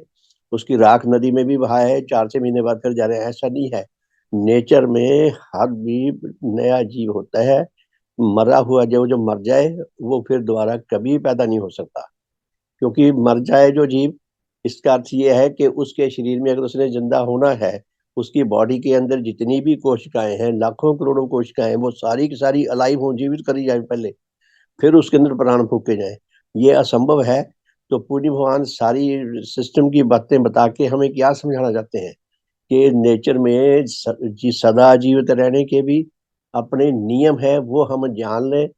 C: उसकी राख नदी में भी बहाए, 4-6 महीने बाद फिर जा रहे हैं। ऐसा नहीं है। नेचर में हर भी नया जीव होता है। मरा हुआ जो जो मर जाए, वो फिर दोबारा कभी पैदा नहीं हो सकता, क्योंकि मर जाए जो जीव, इसका अर्थ ये है कि उसके शरीर में अगर उसने जिंदा होना है, उसकी बॉडी के अंदर जितनी भी कोशिकाएं हैं, लाखों करोड़ों कोशिकाएं हैं, वो सारी की सारी अलाइव हों, जीवित करी जाए पहले, फिर उसके अंदर प्राण फूके जाए। ये असंभव है। तो पूज्य भगवान सारी सिस्टम की बातें बता के हमें क्या समझाना चाहते हैं कि नेचर में सदा जीवित रहने के भी अपने नियम है, वो हम जान लें।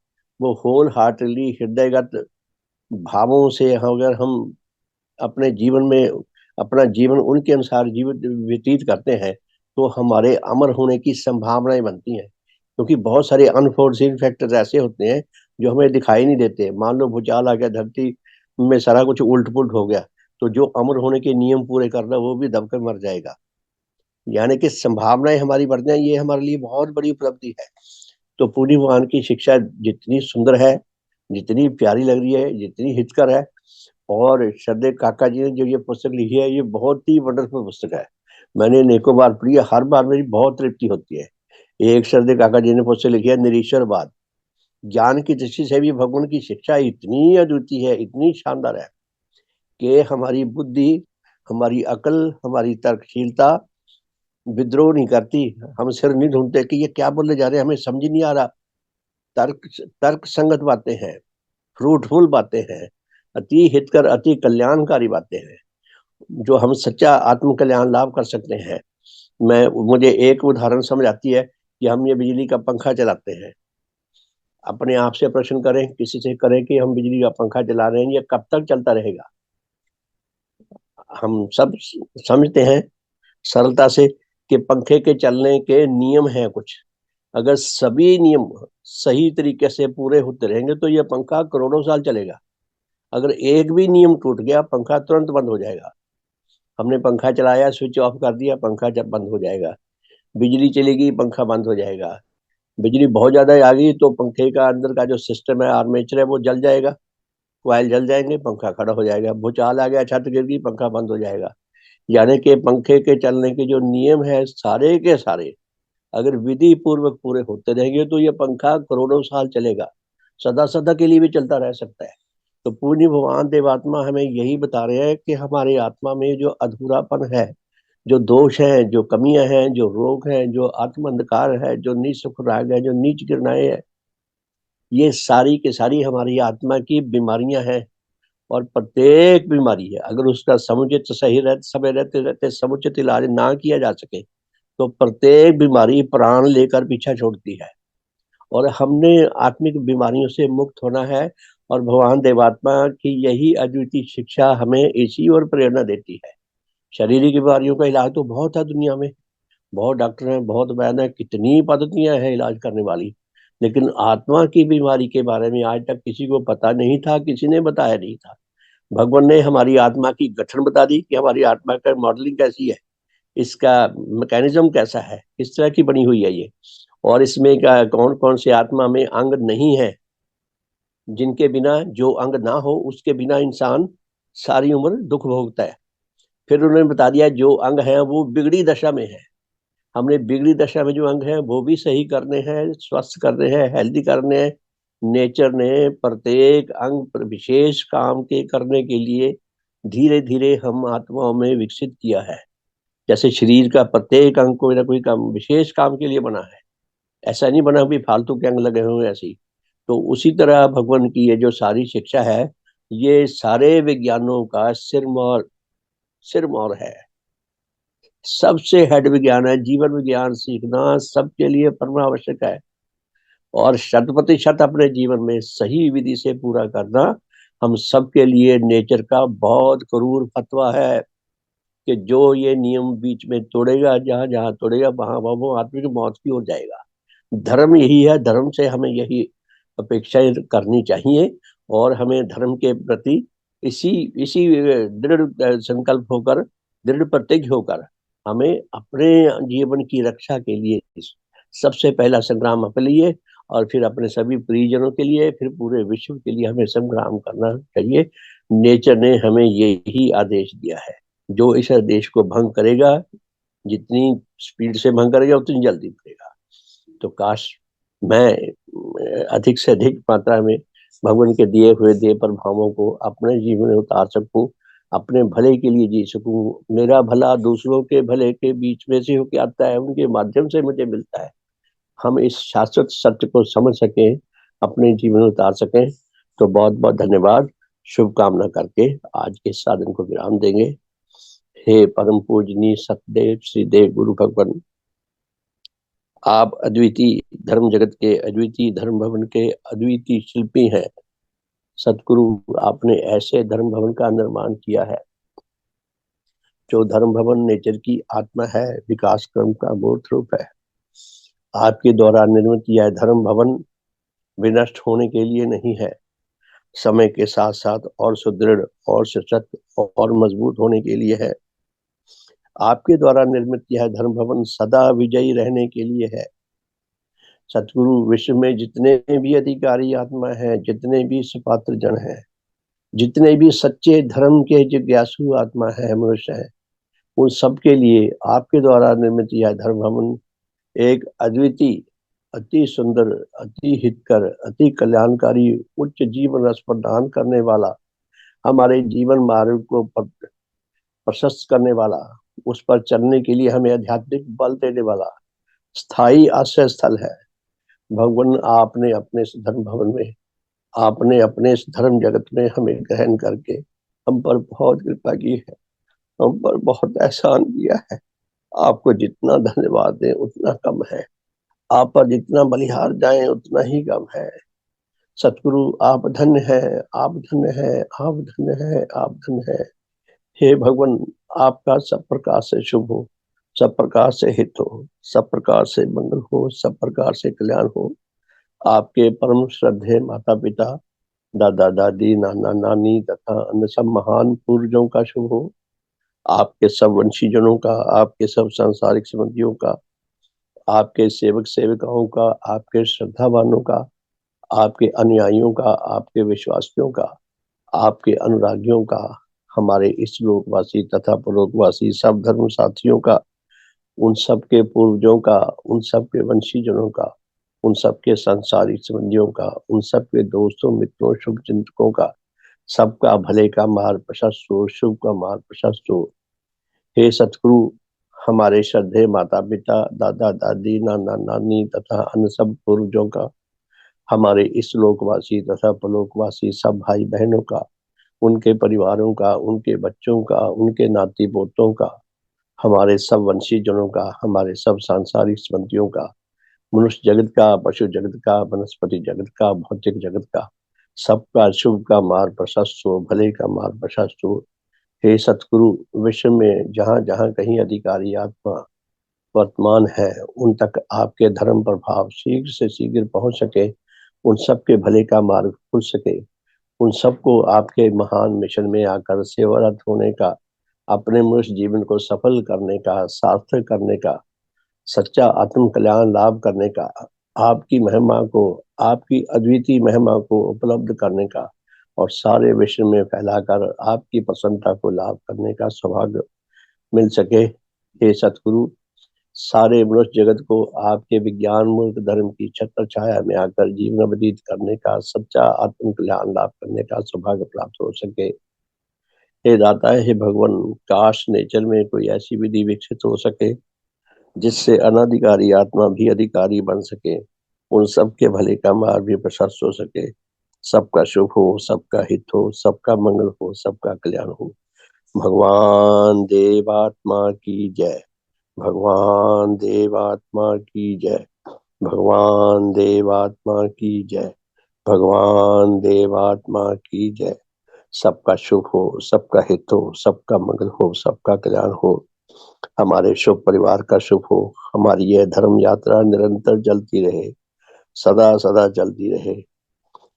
C: वो होल हार्टली हृदयगत भावों से अगर हम अपने जीवन में अपना जीवन उनके अनुसार जीवित व्यतीत करते हैं, तो हमारे अमर होने की संभावनाएं बनती हैं। क्योंकि बहुत सारे अनफोर्सिन फैक्टर्स ऐसे होते हैं जो हमें दिखाई नहीं देते। मान लो भूचाल आ गया, धरती में सारा कुछ उल्ट पुल्ट हो गया, तो जो अमर होने के नियम पूरे कर रहा है वो भी दबकर मर जाएगा। यानी कि संभावनाएं हमारी बढ़ जाए, ये हमारे लिए बहुत बड़ी उपलब्धि है। तो पूरी भगवान की शिक्षा जितनी सुंदर है, जितनी प्यारी लग रही है, जितनी हितकर है, और श्रद्धेय काका जी ने जो ये पुस्तक लिखी है, ये बहुत ही वंडरफुल पुस्तक है। मैंने अनेकों बार पढ़ी है, हर बार मेरी बहुत तृप्ति होती है। एक श्रद्धेय काका जी ने पुस्तक लिखी है निरीश्वरवाद। ज्ञान की दृष्टि से भी भगवान की शिक्षा इतनी अद्वितीय है, इतनी शानदार है कि हमारी बुद्धि, हमारी अकल, हमारी तर्कशीलता विद्रोह नहीं करती। हम सिर नहीं ढूंढते कि ये क्या बोलने जा रहे हैं, हमें समझ ही नहीं आ रहा। तर्क तर्क संगत बातें हैं, फ्रूटफुल बातें हैं, अति हितकर अति कल्याणकारी बातें हैं, जो हम सच्चा आत्म कल्याण लाभ कर सकते हैं। मुझे एक उदाहरण समझ आती है कि हम ये बिजली का पंखा चलाते हैं। अपने आप से प्रश्न करें, किसी से करें कि हम बिजली का पंखा चला रहे हैं, ये कब तक चलता रहेगा। हम सब समझते हैं सरलता से कि पंखे के चलने के नियम हैं कुछ। अगर सभी नियम सही तरीके से पूरे होते रहेंगे तो ये पंखा करोड़ों साल चलेगा। अगर एक भी नियम टूट गया, पंखा तुरंत बंद हो जाएगा। हमने पंखा चलाया, स्विच ऑफ कर दिया, पंखा जब बंद हो जाएगा। बिजली चलेगी, पंखा बंद हो जाएगा। बिजली बहुत ज्यादा आ गई तो पंखे का अंदर का जो सिस्टम है, आर्मेचर है, वो जल जाएगा, कॉइल जल जाएंगे, पंखा खड़ा हो जाएगा। भूचाल आ गया, छत गिर गई, पंखा बंद हो जाएगा। यानी कि पंखे के चलने के जो नियम है सारे के सारे, अगर विधि पूर्वक पूरे होते रहेंगे तो ये पंखा करोड़ों साल चलेगा, सदा सदा के लिए भी चलता रह सकता है। तो पूज्य भगवान देवात्मा हमें यही बता रहे हैं कि हमारी आत्मा में जो अधूरापन है, जो दोष हैं, जो कमियां हैं, जो रोग हैं, जो आत्म अंधकार है, जो निसुख राग है, जो नीच गिरनाएं है, ये सारी की सारी हमारी आत्मा की बीमारियां हैं। और प्रत्येक बीमारी है, अगर उसका समुचित सही रहते समय रहते रहते समुचित इलाज ना किया जा सके, तो प्रत्येक बीमारी प्राण लेकर पीछा छोड़ती है। और हमने आत्मिक बीमारियों से मुक्त होना है। और भगवान देवात्मा की यही अद्वितीय शिक्षा हमें इसी और प्रेरणा देती है। शारीरिक बीमारियों का इलाज तो बहुत है दुनिया में, बहुत डॉक्टर हैं, बहुत वैद्य हैं, कितनी पद्धतियां हैं इलाज करने वाली, लेकिन आत्मा की बीमारी के बारे में आज तक किसी को पता नहीं था, किसी ने बताया नहीं था। भगवान ने हमारी आत्मा की गठन बता दी कि हमारी आत्मा का मॉडलिंग कैसी है, इसका मैकेनिज्म कैसा है, किस तरह की बनी हुई है ये, और इसमें क्या कौन कौन से आत्मा में अंग नहीं है, जिनके बिना, जो अंग ना हो उसके बिना इंसान सारी उम्र दुख भोगता है। फिर उन्होंने बता दिया जो अंग है वो बिगड़ी दशा में है, हमने बिगड़ी दशा में जो अंग है वो भी सही करने हैं, स्वस्थ करने हैं, हेल्दी करने हैं। नेचर ने प्रत्येक अंग पर विशेष काम के करने के लिए धीरे धीरे हम आत्माओं में विकसित किया है। जैसे शरीर का प्रत्येक अंग कोई ना कोई काम, विशेष काम के लिए बना है, ऐसा नहीं बना भी फालतू के अंग लगे हुए ऐसे ही। तो उसी तरह भगवान की ये जो सारी शिक्षा है, ये सारे विज्ञानों का सिरमौर है, सबसे हेड विज्ञान है। जीवन विज्ञान सीखना सबके लिए परम आवश्यक है, और शत प्रतिशत अपने जीवन में सही विधि से पूरा करना हम सबके लिए नेचर का बहुत क्रूर फतवा है कि जो ये नियम बीच में तोड़ेगा, जहां जहां तोड़ेगा वहां वहां वो आदमी की मौत की ओर जाएगा। धर्म यही है, धर्म से हमें यही अपेक्षाएं करनी चाहिए, और हमें धर्म के प्रति इसी इसी दृढ़ संकल्प होकर, दृढ़ प्रतिज्ञ होकर, हमें अपने जीवन की रक्षा के लिए सबसे पहला संग्राम अपने लिए, और फिर अपने सभी परिजनों के लिए, फिर पूरे विश्व के लिए हमें संग्राम करना चाहिए। नेचर ने हमें यही आदेश दिया है। जो इस आदेश को भंग करेगा, जितनी स्पीड से भंग करेगा उतनी जल्दी करेगा। तो काश मैं अधिक से अधिक मात्रा में भगवान के दिए हुए देह प्रभावों को अपने जीवन में उतार सकूं, अपने भले के लिए जी सकूं। मेरा भला दूसरों के भले के बीच में से होकर आता है, उनके माध्यम से मुझे मिलता है। हम इस शाश्वत सत्य को समझ सकें, अपने जीवन में उतार सकें। तो बहुत बहुत धन्यवाद, शुभकामना करके आज के साधन को विराम देंगे। हे परम पूजनीय सतदेव श्री देव गुरु भगवान, आप अद्वितीय धर्म जगत के, अद्वितीय धर्म भवन के अद्वितीय शिल्पी हैं। सतगुरु, आपने ऐसे धर्म भवन का निर्माण किया है जो धर्म भवन नेचर की आत्मा है, विकास क्रम का मूर्त रूप है। आपके द्वारा निर्मित यह धर्म भवन विनष्ट होने के लिए नहीं है, समय के साथ साथ और सुदृढ़ और सशक्त और मजबूत होने के लिए है। आपके द्वारा निर्मित यह धर्म भवन सदा विजयी रहने के लिए है। सतगुरु, विश्व में जितने भी अधिकारी आत्मा है, जितने भी सुपात्र जन हैं, जितने भी सच्चे धर्म के जिज्ञासु आत्मा है, मनुष्य है, उन सब के लिए आपके द्वारा निर्मित यह धर्म भवन एक अद्वितीय, अति सुंदर, अति हितकर, अति कल्याणकारी, उच्च जीवन रस प्रदान करने वाला, हमारे जीवन मार्ग को प्रशस्त करने वाला, उस पर चलने के लिए हमें आध्यात्मिक बल देने वाला स्थायी आश्रय स्थल है। भगवान, आपने अपने इस धर्म भवन में, आपने अपने इस धर्म जगत में हमें ग्रहण करके हम पर बहुत कृपा की है, हम पर बहुत एहसान किया है। आपको जितना धन्यवाद दें उतना कम है, आप पर जितना बलिहार जाए उतना ही कम है। सतगुरु, आप धन्य है, आप धन्य है, आप धन्य है, आप धन्य है। हे भगवान, आपका सब प्रकार से शुभ हो, सब प्रकार से हित हो, सब प्रकार से मंगल हो, सब प्रकार से कल्याण हो। आपके परम श्रद्धेय माता पिता, दादा दादी, नाना नानी तथा अन्य सब महान पूर्वजों का शुभ हो। आपके सब वंशीजनों का, आपके सब सांसारिक संबंधियों का, आपके सेवक सेविकाओं का, आपके श्रद्धावानों का, आपके अनुयायियों का, आपके विश्वासियों का, आपके अनुरागियों का, हमारे इस लोकवासी तथा परलोकवासी सब धर्म साथियों का, उन सब के पूर्वजों का, उन सब के वंशीजनों का, उन सब के सांसारिक संबंधियों का, उन सब के दोस्तों मित्रों शुभ चिंतकों का, सबका भले का मार्ग प्रशस्त हो, शुभ का मार्ग प्रशस्त हो। हे सतगुरु, हमारे श्रद्धेय माता पिता, दादा दादी, नाना नानी तथा अन्य सब पूर्वजों का, हमारे इस लोकवासी तथा परलोकवासी सब भाई बहनों का, उनके परिवारों का, उनके बच्चों का, उनके नाती पोतों का, हमारे सब वंशीजनों का, हमारे सब सांसारिक संबंधियों का, मनुष्य जगत का, पशु जगत का, वनस्पति जगत का, भौतिक जगत का, सबका शुभ का मार्ग प्रशस्त हो, भले का मार्ग प्रशस्त हो। हे सतगुरु, विश्व में जहाँ जहाँ कहीं अधिकारी आत्मा वर्तमान है, उन तक आपके धर्म प्रभाव शीघ्र से शीघ्र पहुंच सके, उन सबके भले का मार्ग खुल सके, उन सबको आपके महान मिशन में आकर सेवारत होने का, अपने मनुष्य जीवन को सफल करने का, सार्थक करने का, सच्चा आत्म कल्याण लाभ करने का, आपकी महिमा को, आपकी अद्वितीय महिमा को उपलब्ध करने का और सारे विश्व में फैलाकर आपकी प्रसन्नता को लाभ करने का सौभाग्य मिल सके। हे सतगुरु, सारे मनुष्य जगत को आपके विज्ञान मूर्त धर्म की छत्र छाया में आकर जीवन व्यतीत करने का, सच्चा आत्म कल्याण लाभ करने का सौभाग्य प्राप्त हो सके। हे दाता, हे भगवान, काश नेचर में कोई ऐसी विधि विकसित हो सके जिससे अनाधिकारी आत्मा भी अधिकारी बन सके, उन सबके भले का मार्ग भी प्रशस्त हो सके, सबका शुभ हो, सबका हित हो, सबका मंगल हो, सबका कल्याण हो। भगवान देवात्मा की जय। भगवान देवात्मा की जय। भगवान देवात्मा की जय। भगवान देवात्मा की जय। सबका शुभ हो, सबका हित हो, सबका मंगल हो, सबका कल्याण हो। हमारे शुभ परिवार का शुभ हो। हमारी यह धर्म यात्रा निरंतर चलती रहे, सदा सदा चलती रहे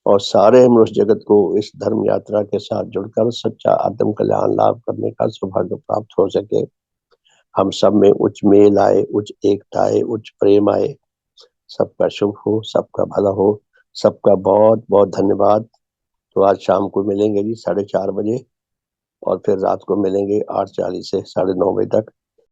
C: और सारे मनुष्य जगत को इस धर्म यात्रा के साथ जुड़कर सच्चा आत्म कल्याण लाभ करने का सौभाग्य प्राप्त हो सके। हम सब में उच्च मेल आए, उच्च एकता आए, उच्च प्रेम आए। सबका शुभ हो, सबका भला हो। सबका बहुत बहुत धन्यवाद। तो आज शाम को मिलेंगे जी 4:30 बजे और फिर रात को मिलेंगे 8:40 से 9:30 बजे तक।